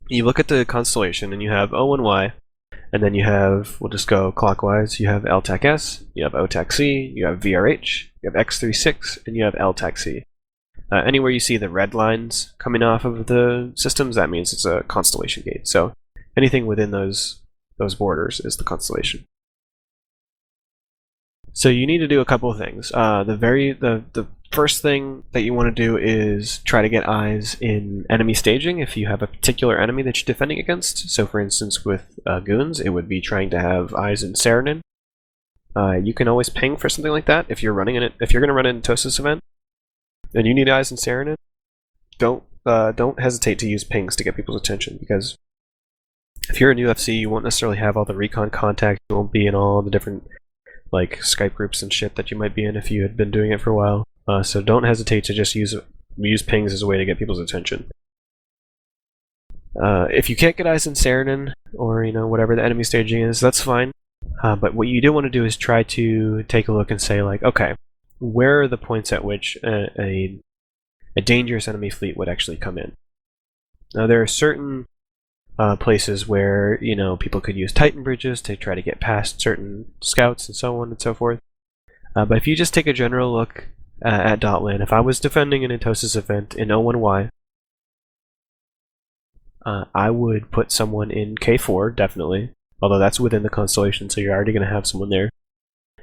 You look at the constellation and you have O1Y, and then you have, we'll just go clockwise, you have LTAC S, you have OTAC C, you have VRH, you have X36, and you have LTAC C. Anywhere you see the red lines coming off of the systems, that means it's a constellation gate. So anything within those borders is the constellation. So you need to do a couple of things. The first thing that you want to do is try to get eyes in enemy staging if you have a particular enemy that you're defending against. So for instance with goons, it would be trying to have eyes in Saranin. You can always ping for something like that if you're running in it. If you're going to run an Entosis event and you need eyes in Saranin, don't hesitate to use pings to get people's attention, because if you're in UFC, you won't necessarily have all the recon contacts. You won't be in all the different like Skype groups and shit that you might be in if you had been doing it for a while. So don't hesitate to just use pings as a way to get people's attention. If you can't get eyes in Saranin, or you know, whatever the enemy staging is, that's fine. But what you do want to do is try to take a look and say, like, okay, where are the points at which a dangerous enemy fleet would actually come in? Now there are certain places where, you know, people could use Titan bridges to try to get past certain scouts and so on and so forth. But if you just take a general look at .land, if I was defending an Entosis event in O1Y, I would put someone in K4, definitely. Although that's within the constellation, so you're already going to have someone there.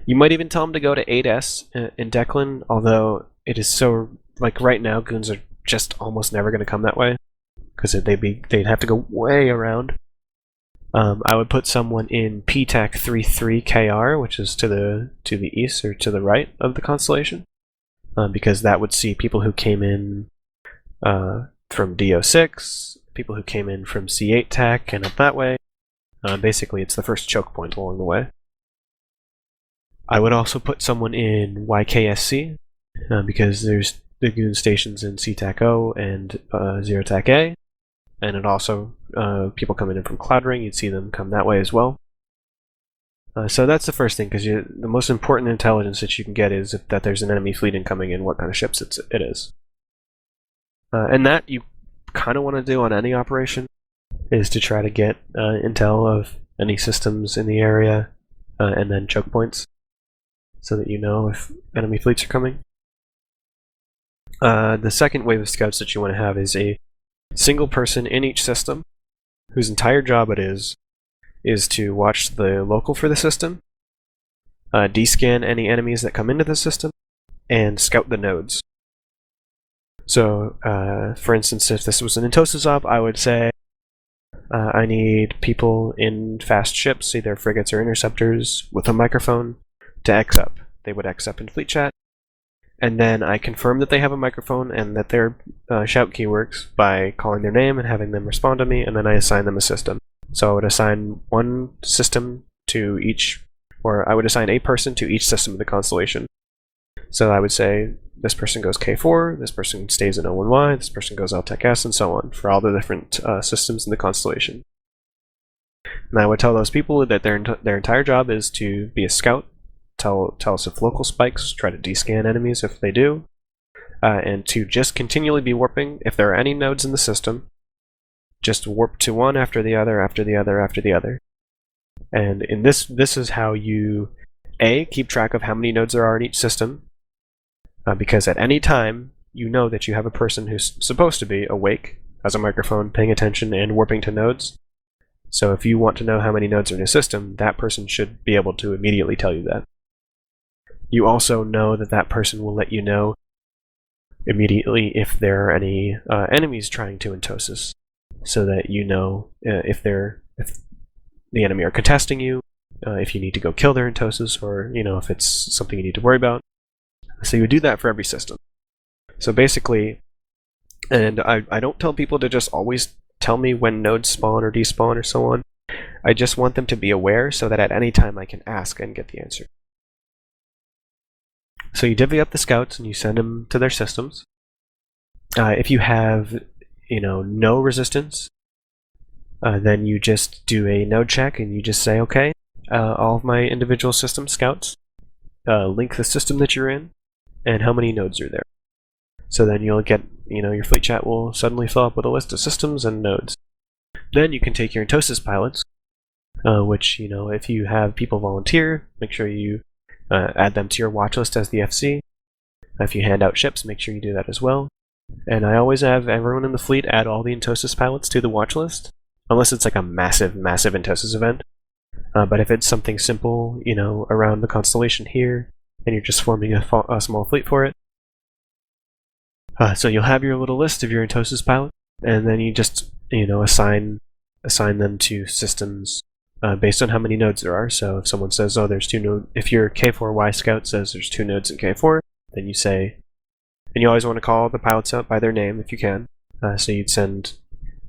You might even tell them to go to 8S in Declan, although it is so, like right now, goons are just almost never going to come that way, because they'd have to go way around. I would put someone in PTAC 33 KR, which is to the east or to the right of the constellation, because that would see people who came in from DO6, people who came in from C8 TAC and up that way. Basically, it's the first choke point along the way. I would also put someone in YKSC, because there's the goon stations in CTAC-O and 0TAC-A, and it also, people coming in from Cloud Ring, you'd see them come that way as well. So that's the first thing, because the most important intelligence that you can get is that there's an enemy fleet incoming and what kind of ships it is. And that you kind of want to do on any operation, is to try to get intel of any systems in the area and then choke points, so that you know if enemy fleets are coming. The second wave of scouts that you want to have is a single person in each system, whose entire job it is to watch the local for the system, descan any enemies that come into the system, and scout the nodes. So, for instance, if this was an Entosis op, I would say, I need people in fast ships, either frigates or interceptors, with a microphone to X up. They would X up in fleet chat, and then I confirm that they have a microphone and that their shout key works by calling their name and having them respond to me, and then I assign them a system. So I would assign one system to each, or I would assign a person to each system of the constellation. So I would say, this person goes K4, this person stays in O1Y, this person goes LTEC S, and so on, for all the different systems in the constellation. And I would tell those people that their entire job is to be a scout, tell us if local spikes, try to descan enemies if they do, and to just continually be warping. If there are any nodes in the system, just warp to one after the other, after the other, after the other. And in this is how you, A, keep track of how many nodes there are in each system, because at any time, you know that you have a person who's supposed to be awake, has a microphone, paying attention, and warping to nodes. So if you want to know how many nodes are in a system, that person should be able to immediately tell you that. You also know that that person will let you know immediately if there are any enemies trying to Entosis, so that you know if the enemy are contesting you, if you need to go kill their Entosis, or if it's something you need to worry about. So you would do that for every system. So basically, and I don't tell people to just always tell me when nodes spawn or despawn or so on. I just want them to be aware so that at any time I can ask and get the answer. So you divvy up the scouts and you send them to their systems. If you have, no resistance, then you just do a node check and you just say, okay, all of my individual system scouts, link the system that you're in and how many nodes are there. So then you'll get, your fleet chat will suddenly fill up with a list of systems and nodes. Then you can take your Entosis pilots, which, if you have people volunteer, make sure you add them to your watch list as the FC. If you hand out ships, make sure you do that as well. And I always have everyone in the fleet add all the Entosis pilots to the watch list, unless it's like a massive, massive Entosis event. But if it's something simple, around the constellation here, and you're just forming a small fleet for it, so you'll have your little list of your Entosis pilot, and then you just, assign them to systems based on how many nodes there are. So if someone says, oh, there's 2 nodes, if your K4Y scout says there's 2 nodes in K4, then you say, and you always want to call the pilots out by their name if you can. So you'd send,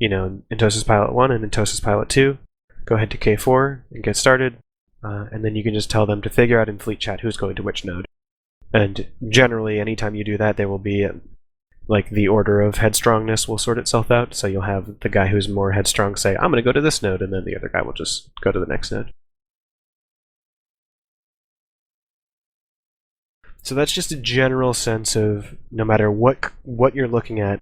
Entosis Pilot 1 and Entosis Pilot 2, go ahead to K4 and get started, and then you can just tell them to figure out in fleet chat who's going to which node. And generally, anytime you do that, there will be the order of headstrongness will sort itself out. So you'll have the guy who's more headstrong say, I'm going to go to this node, and then the other guy will just go to the next node. So that's just a general sense of, no matter what you're looking at,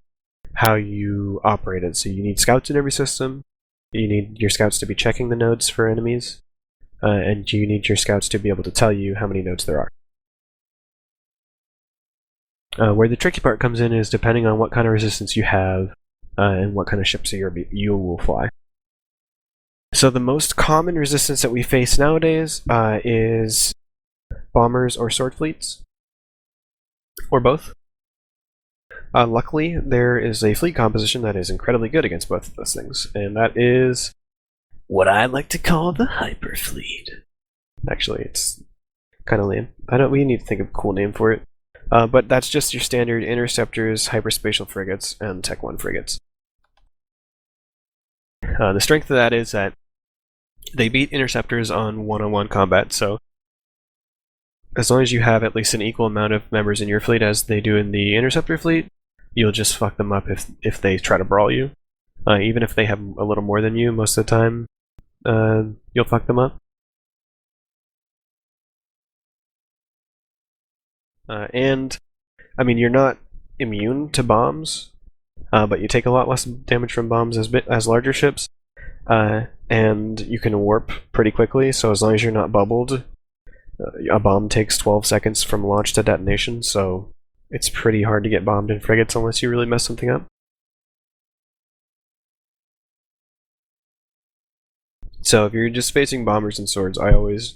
how you operate it. So you need scouts in every system, you need your scouts to be checking the nodes for enemies, and you need your scouts to be able to tell you how many nodes there are. Where the tricky part comes in is depending on what kind of resistance you have and what kind of ships you will fly. So the most common resistance that we face nowadays is bombers or sword fleets, or both. Luckily, there is a fleet composition that is incredibly good against both of those things, and that is what I like to call the hyper fleet. Actually, it's kind of lame. We need to think of a cool name for it. But that's just your standard interceptors, hyperspatial frigates, and Tech 1 frigates. The strength of that is that they beat interceptors on one-on-one combat, so as long as you have at least an equal amount of members in your fleet as they do in the interceptor fleet, you'll just fuck them up if they try to brawl you. Even if they have a little more than you, most of the time, you'll fuck them up. And I mean, you're not immune to bombs, but you take a lot less damage from bombs as larger ships, and you can warp pretty quickly. So as long as you're not bubbled, a bomb takes 12 seconds from launch to detonation. So it's pretty hard to get bombed in frigates unless you really mess something up. So if you're just facing bombers and swords, I always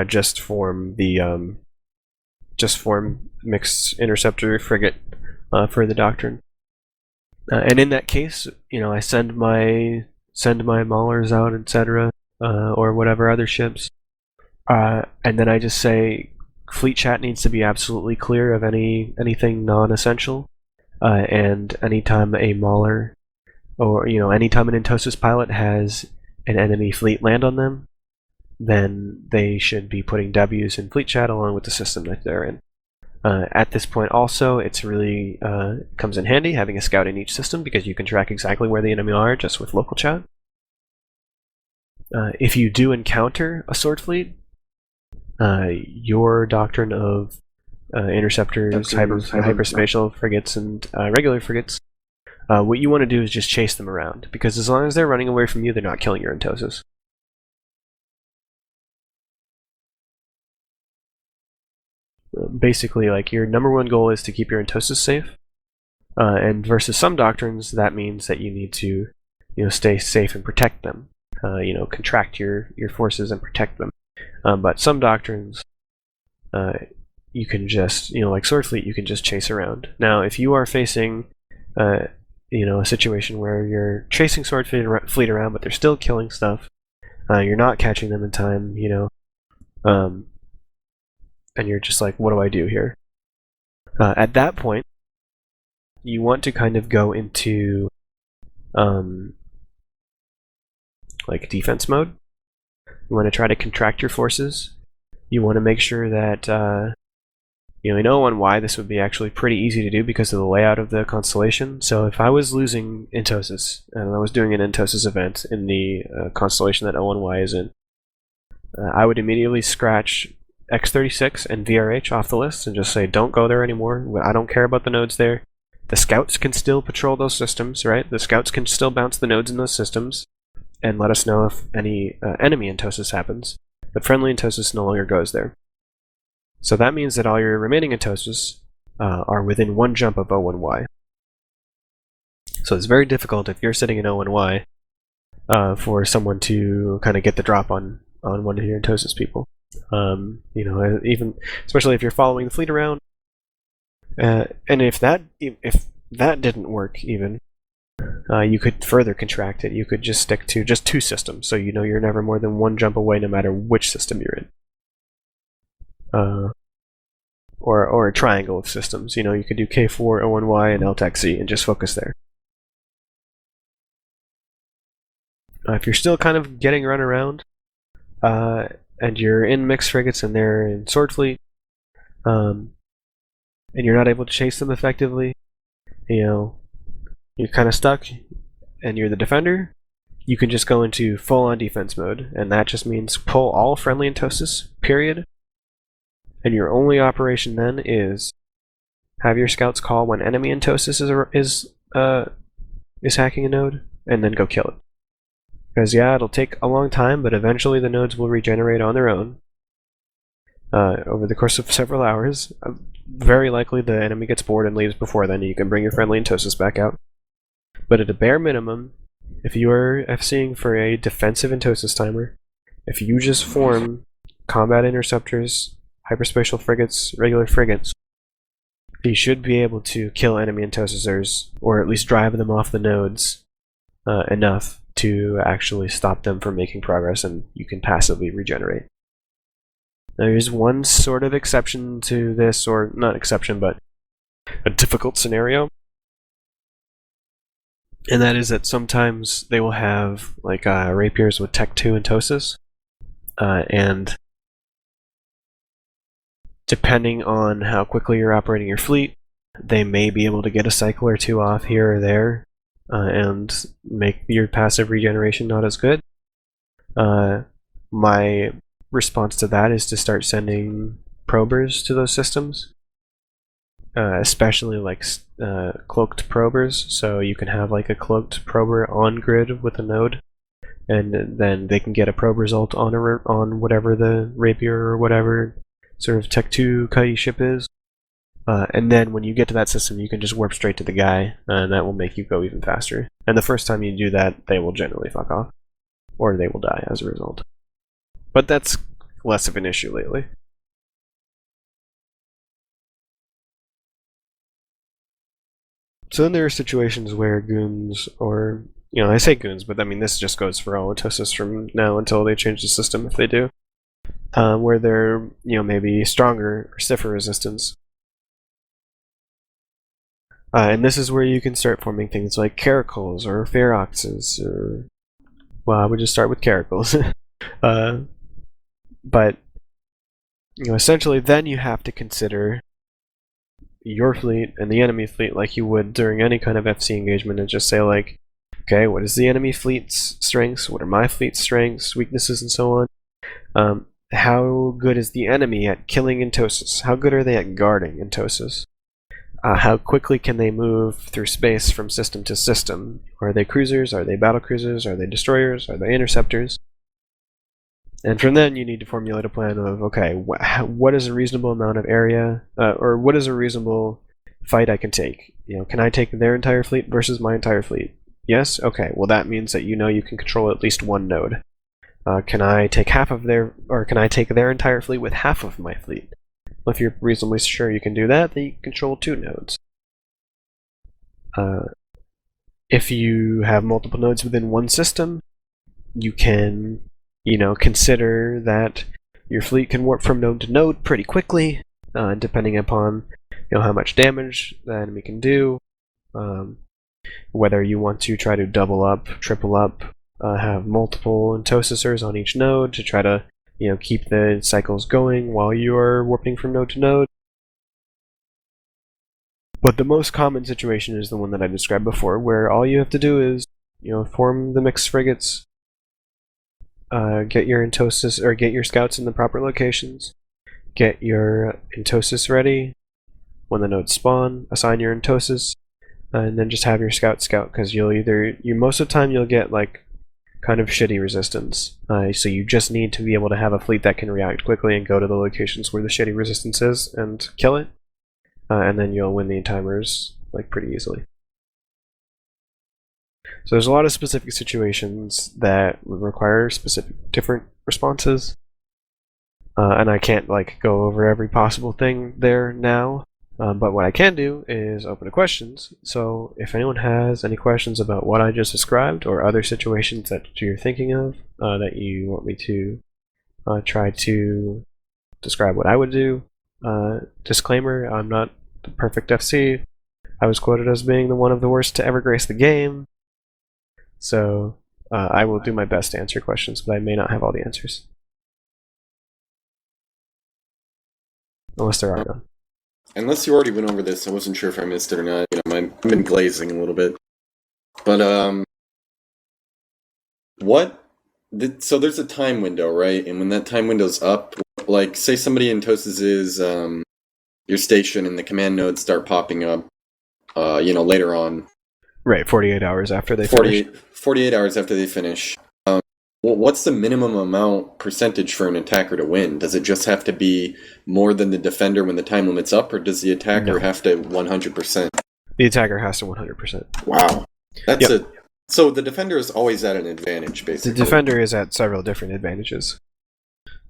just form mixed interceptor frigate for the doctrine. And in that case, I send my maulers out, etc., or whatever other ships, and then I just say fleet chat needs to be absolutely clear of anything non-essential, and anytime a mauler or anytime an Entosis pilot has an enemy fleet land on them, then they should be putting W's in fleet chat along with the system that they're in. At this point also, it's really comes in handy having a scout in each system because you can track exactly where the enemy are just with local chat. If you do encounter a sword fleet, your doctrine of interceptors, hyperspatial frigates, and regular frigates, what you want to do is just chase them around, because as long as they're running away from you, they're not killing your Entosis. Basically, like, your number one goal is to keep your Entosis safe, and versus some doctrines, that means that you need to stay safe and protect them. Contract your forces and protect them. But some doctrines, you can just, like Sword Fleet, you can just chase around. Now, if you are facing a situation where you're chasing Sword Fleet around, but they're still killing stuff, you're not catching them in time, and you're just like, what do I do here? At that point, you want to kind of go into like defense mode. You want to try to contract your forces. You want to make sure that in O1Y this would be actually pretty easy to do because of the layout of the constellation. So if I was losing Entosis and I was doing an Entosis event in the constellation that O1Y is in, I would immediately scratch X36 and VRH off the list and just say, don't go there anymore. I don't care about the nodes there. The scouts can still patrol those systems, right? The scouts can still bounce the nodes in those systems and let us know if any enemy Entosis happens. But friendly Entosis no longer goes there. So that means that all your remaining Entosis are within one jump of O1Y. So it's very difficult if you're sitting in O1Y for someone to kind of get the drop on one of your Entosis people. Even especially if you're following the fleet around, and if that didn't work, even you could further contract it. You could just stick to just two systems, so you're never more than one jump away, no matter which system you're in. Or a triangle of systems. You could do K4, O1Y, and LTAC-Z, and just focus there. If you're still kind of getting run around, and you're in mixed frigates and they're in sword fleet, and you're not able to chase them effectively, you're kind of stuck, and you're the defender, you can just go into full-on defense mode, and that just means pull all friendly Entosis, period. And your only operation then is have your scouts call when enemy Entosis is hacking a node, and then go kill it. Because it'll take a long time, but eventually the nodes will regenerate on their own over the course of several hours. Very likely the enemy gets bored and leaves before then, and you can bring your friendly Entosis back out. But at a bare minimum, if you are FCing for a defensive Entosis timer, if you just form combat interceptors, hyperspatial frigates, regular frigates, you should be able to kill enemy Entosisers, or at least drive them off the nodes enough to actually stop them from making progress, and you can passively regenerate. Now, there's one sort of exception to this, or not exception, but a difficult scenario, and that is that sometimes they will have like rapiers with Tech 2 Entosis, and depending on how quickly you're operating your fleet, they may be able to get a cycle or two off here or there, and make your passive regeneration not as good. My response to that is to start sending probers to those systems, especially like cloaked probers. So you can have like a cloaked prober on grid with a node, and then they can get a probe result on on whatever the rapier or whatever sort of Tech 2 Kai ship is. And then when you get to that system, you can just warp straight to the guy, and that will make you go even faster. And the first time you do that, they will generally fuck off, or they will die as a result. But that's less of an issue lately. So then there are situations where goons, or, I say goons, but I mean this just goes for all Entosis from now until they change the system, if they do, where they're, maybe stronger or stiffer resistance. And this is where you can start forming things like caracals or feroxes, or, well, I would just start with caracals. But, essentially then you have to consider your fleet and the enemy fleet like you would during any kind of FC engagement, and just say like, okay, what is the enemy fleet's strengths? What are my fleet's strengths, weaknesses, and so on? How good is the enemy at killing Entosis? How good are they at guarding Entosis? How quickly can they move through space from system to system? Are they cruisers? Are they battle cruisers? Are they destroyers? Are they interceptors? And from then you need to formulate a plan of, okay, what is a reasonable amount of area, or what is a reasonable fight I can take? Can I take their entire fleet versus my entire fleet? Yes? Okay, well that means that you can control at least one node. Can I take can I take their entire fleet with half of my fleet? Well, if you're reasonably sure you can do that, then you can control 2 nodes. If you have multiple nodes within one system, you can, consider that your fleet can warp from node to node pretty quickly, depending upon, how much damage the enemy can do. Whether you want to try to double up, triple up, have multiple Entosisers on each node to try to keep the cycles going while you are warping from node to node. But the most common situation is the one that I described before, where all you have to do is, form the mixed frigates, get your Entosis, or get your scouts in the proper locations, get your Entosis ready. When the nodes spawn, assign your Entosis, and then just have your scout, because most of the time you'll get like kind of shitty resistance. So you just need to be able to have a fleet that can react quickly and go to the locations where the shitty resistance is and kill it. And then you'll win the timers like pretty easily. So there's a lot of specific situations that would require specific different responses. And I can't like go over every possible thing there now. But what I can do is open to questions. So if anyone has any questions about what I just described, or other situations that you're thinking of that you want me to try to describe what I would do. Disclaimer, I'm not the perfect FC. I was quoted as being one of the worst to ever grace the game. So I will do my best to answer questions, but I may not have all the answers. Unless there are none. Unless you already went over this, I wasn't sure if I missed it or not. I've been glazing a little bit. But, so there's a time window, right? And when that time window's up, like, say somebody in Entosis is, your station and the command nodes start popping up, later on. Right, 48 hours after they finish. 48 hours after they finish. What's the minimum amount percentage for an attacker to win? Does it just have to be more than the defender when the time limit's up, or does the attacker have to 100%? The attacker has to 100%. Wow. So the defender is always at an advantage, basically. The defender is at several different advantages.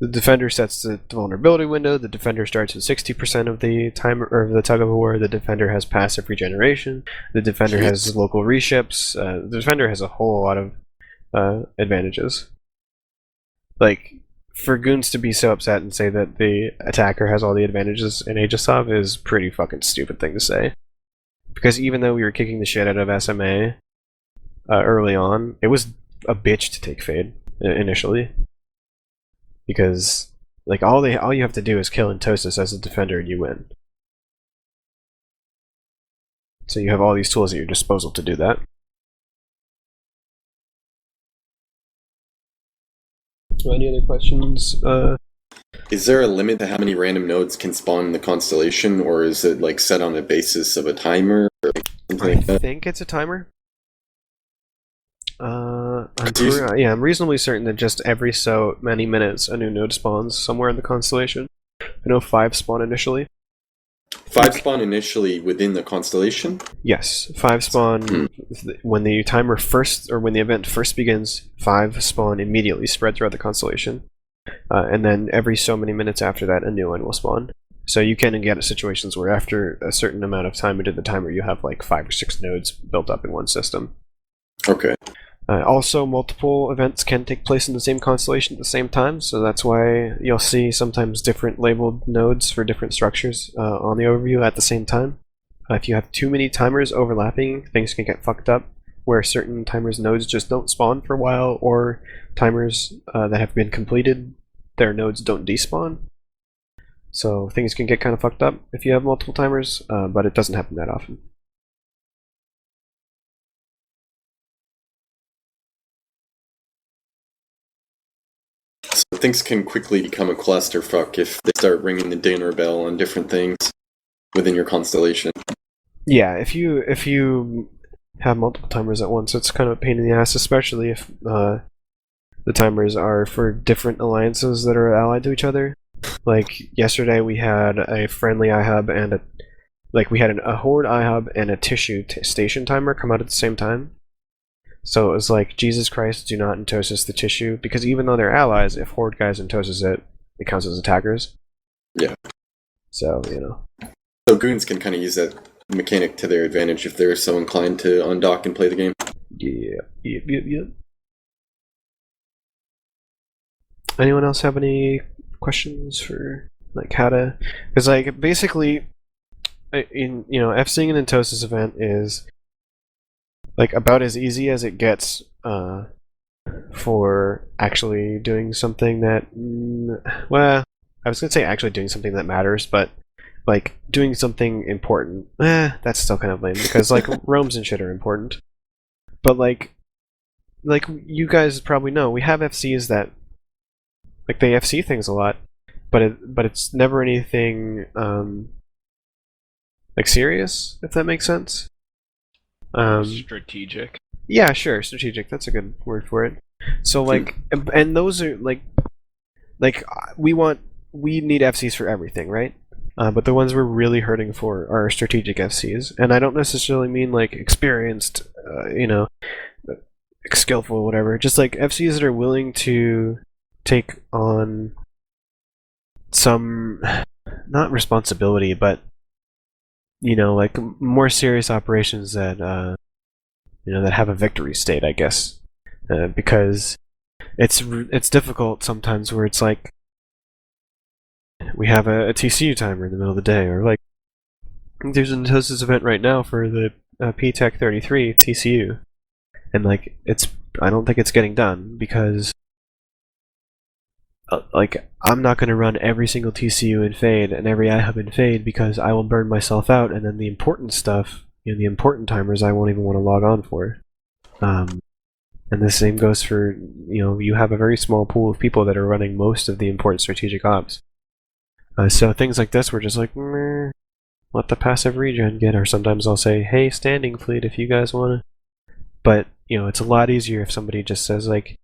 The defender sets the vulnerability window. The defender starts at 60% of the time or the tug of war. The defender has passive regeneration. The defender has local reships. The defender has a whole lot of advantages. Like, for goons to be so upset and say that the attacker has all the advantages in Aegis-Ov is pretty fucking stupid thing to say. Because even though we were kicking the shit out of SMA early on, it was a bitch to take Fade initially. Because like all you have to do is kill Entosis as a defender and you win. So you have all these tools at your disposal to do that. Any other questions Is there a limit to how many random nodes can spawn in the constellation, or is it like set on a basis of a timer or something I like that? think it's a timer. I'm reasonably certain that just every so many minutes a new node spawns somewhere in the constellation. I know 5 spawn initially. 5 spawn initially within the constellation? Yes, 5 spawn when the timer first, or when the event first begins. 5 spawn immediately, spread throughout the constellation, and then every so many minutes after that, a new one will spawn. So you can get situations where after a certain amount of time into the timer, you have like 5 or 6 nodes built up in one system. Okay. Also, multiple events can take place in the same constellation at the same time, so that's why you'll see sometimes different labeled nodes for different structures on the overview at the same time. If you have too many timers overlapping, things can get fucked up, where certain timers' nodes just don't spawn for a while, or timers that have been completed, their nodes don't despawn. So things can get kind of fucked up if you have multiple timers, but it doesn't happen that often. So things can quickly become a clusterfuck if they start ringing the dinner bell on different things within your constellation. Yeah, if you have multiple timers at once, it's kind of a pain in the ass, especially if the timers are for different alliances that are allied to each other. Like yesterday, we had a friendly iHub and a Horde iHub and a Tissue station timer come out at the same time. So it was like, Jesus Christ, do not Entosis the Tissue, because even though they're allies, if Horde guys Entosis it, it counts as attackers. Yeah. So, you know. So goons can kind of use that mechanic to their advantage if they're so inclined to undock and play the game. Yep. Anyone else have any questions for like how to? Because like basically, FCing an Entosis event is like about as easy as it gets for actually doing something that, well, I was gonna say actually doing something that matters, but like doing something important, that's still kind of lame because like roams and shit are important. But like you guys probably know, we have FCs that like they FC things a lot, but it's never anything like serious, if that makes sense. Strategic. Yeah, sure, strategic. That's a good word for it. So like, and those are like we need FCs for everything, right? But the ones we're really hurting for are strategic FCs, and I don't necessarily mean like experienced, skillful, whatever. Just like FCs that are willing to take on some, not responsibility, but like more serious operations that that have a victory state, I guess, because it's difficult sometimes where it's like we have a TCU timer in the middle of the day, or like there's an Entosis event right now for the PTech 33 TCU, and like I don't think it's getting done because like I'm not going to run every single TCU in Fade and every iHub in Fade because I will burn myself out, and then the important stuff, the important timers, I won't even want to log on for. And the same goes for, you have a very small pool of people that are running most of the important strategic ops. So things like this, we're just like, let the passive regen get, or sometimes I'll say, hey, standing fleet, if you guys want to. But, it's a lot easier if somebody just says, like,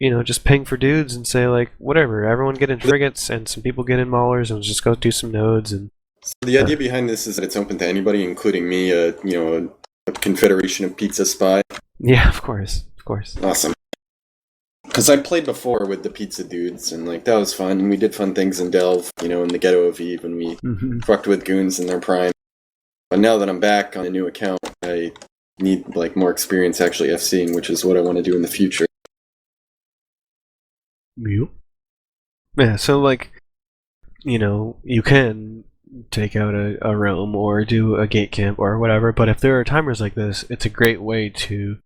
just ping for dudes and say, like, whatever, everyone get in frigates and some people get in maulers and just go do some nodes. And so the idea behind this is that it's open to anybody, including me, a confederation of pizza spy. Yeah, of course. Awesome. Because I played before with the pizza dudes, and like that was fun, and we did fun things in Delve, in the ghetto of Eve, and we fucked with goons in their prime. But now that I'm back on a new account, I need like more experience actually FCing, which is what I want to do in the future. Yeah, so like, you can take out a realm or do a gate camp or whatever, but if there are timers like this, it's a great way to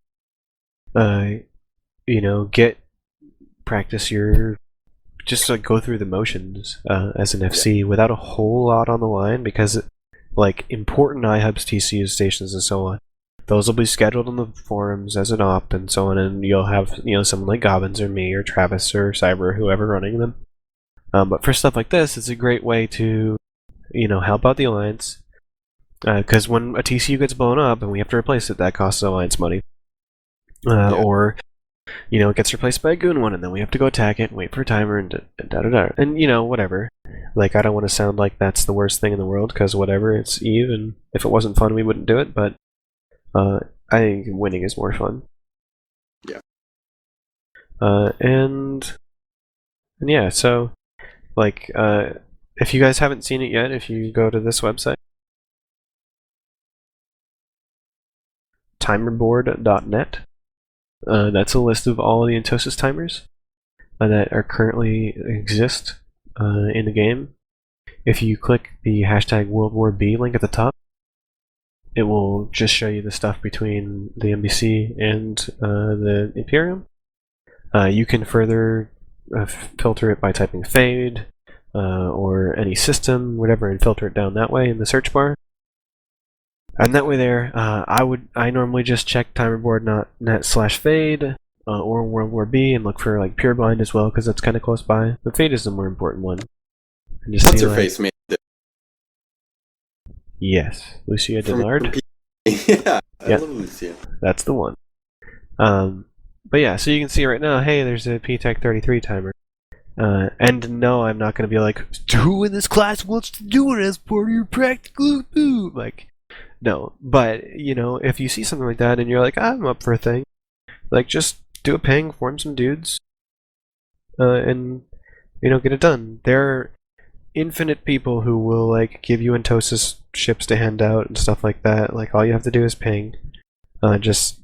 practice your, just like go through the motions as an FC without a whole lot on the line, because like important iHubs, TCU stations, and so on, those will be scheduled on the forums as an op and so on, and you'll have someone like Gobbins or me or Travis or Cyber or whoever running them. But for stuff like this, it's a great way to, help out the Alliance. Because when a TCU gets blown up and we have to replace it, that costs the Alliance money. Or, it gets replaced by a Goon one, and then we have to go attack it, and wait for a timer, and da-da-da. And, whatever. Like, I don't want to sound like that's the worst thing in the world, because whatever, it's Eve, and if it wasn't fun, we wouldn't do it, but I think winning is more fun. Yeah. And yeah, so, like, if you guys haven't seen it yet, if you go to this website, timerboard.net, that's a list of all the Entosis timers that are currently exist in the game. If you click the hashtag World War B link at the top, it will just show you the stuff between the NBC and the Imperium. You can further filter it by typing fade or any system, whatever, and filter it down that way in the search bar. And that way there, I normally just check timerboard.net/fade or World War B and look for like Pureblind as well, because that's kind of close by. But fade is the more important one. And just What's her face made it? Yes, Lucia Dillard. Yeah, I Yep. love Lucia. That's the one. But yeah, so you can see right now, hey, there's a PTech 33 timer. And no, I'm not going to be like, who in this class wants to do it as part of your practical? Like, no. But, if you see something like that and you're like, I'm up for a thing, like, just do a ping, form some dudes, and, get it done. There are infinite people who will, like, give you Entosis ships to hand out and stuff like that. Like, all you have to do is ping. Just,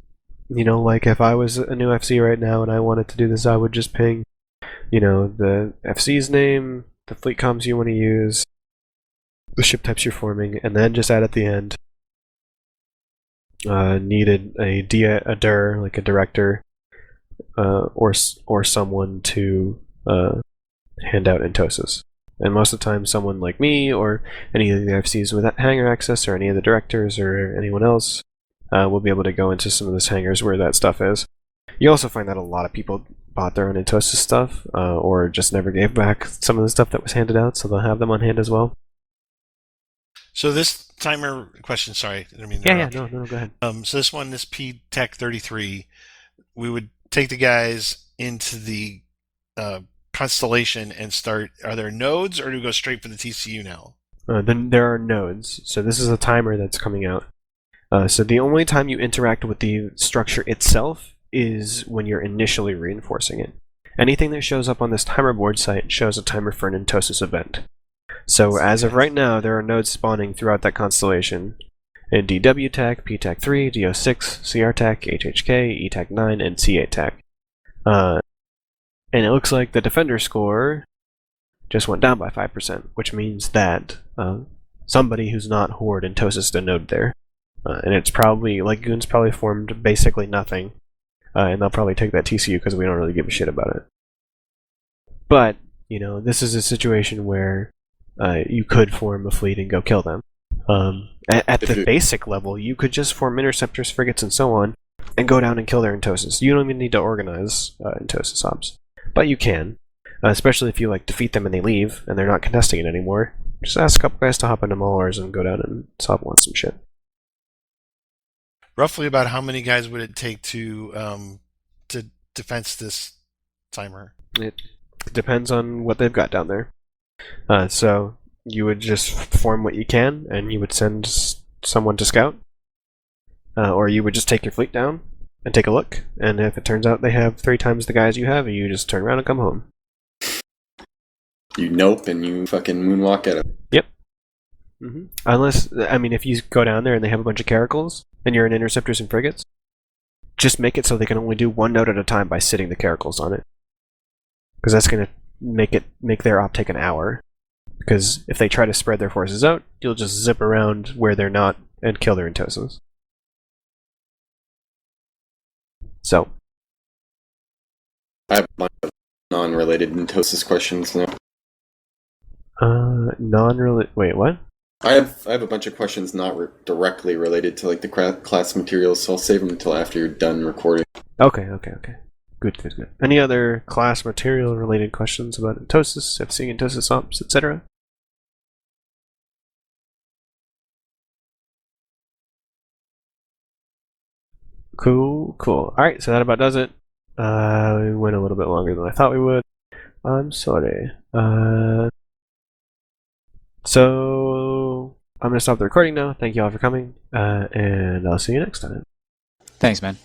like, if I was a new FC right now and I wanted to do this, I would just ping, the FC's name, the fleet comms you want to use, the ship types you're forming, and then just add at the end, needed a DIR, like a director, or someone to hand out Entosis. And most of the time, someone like me or any of the FCs with hangar access, or any of the directors or anyone else, will be able to go into some of those hangars where that stuff is. You also find that a lot of people bought their own Entosis stuff, or just never gave back some of the stuff that was handed out, so they'll have them on hand as well. So this timer question, sorry, I didn't mean to Yeah, interrupt. no, go ahead. So this one, this P-Tech 33, we would take the guys into the constellation and start. Are there nodes, or do we go straight for the TCU now? Then there are nodes. So this is a timer that's coming out. So the only time you interact with the structure itself is when you're initially reinforcing it. Anything that shows up on this timer board site shows a timer for an Entosis event. So as of right now, there are nodes spawning throughout that constellation in DW Tech, P-Tech 3, DO6, CR Tech, HHK, E-Tech 9, and C8 Tech. And it looks like the defender score just went down by 5%, which means that somebody who's not Horde Entosis a node there. And it's probably, like, Goon's probably formed basically nothing. And they'll probably take that TCU because we don't really give a shit about it. But, this is a situation where you could form a fleet and go kill them. At the basic level, you could just form interceptors, frigates, and so on, and go down and kill their Entosis. You don't even need to organize Entosis ops. But you can, especially if you defeat them and they leave, and they're not contesting it anymore. Just ask a couple guys to hop into Maulers and go down and swap on some shit. Roughly about how many guys would it take to defense this timer? It depends on what they've got down there. So you would just form what you can, and you would send someone to scout, or you would just take your fleet down and take a look. And if it turns out they have 3 times the guys you have, you just turn around and come home. You nope, and you fucking moonwalk at them. Yep. Mm-hmm. Unless, if you go down there and they have a bunch of caracals, and you're in interceptors and frigates, just make it so they can only do 1 node at a time by sitting the caracals on it. Because that's going to make their op take an hour. Because if they try to spread their forces out, you'll just zip around where they're not and kill their Entosis. So. I have a bunch of non-related Entosis questions now. Wait, what? I have a bunch of questions not directly related to the class materials, so I'll save them until after you're done recording. Okay. Good, good, good. Any other class material related questions about Entosis, FC, Entosis ops, etc.? Cool, cool. Alright, so that about does it. We went a little bit longer than I thought we would. I'm sorry. So I'm going to stop the recording now. Thank you all for coming, and I'll see you next time. Thanks, man.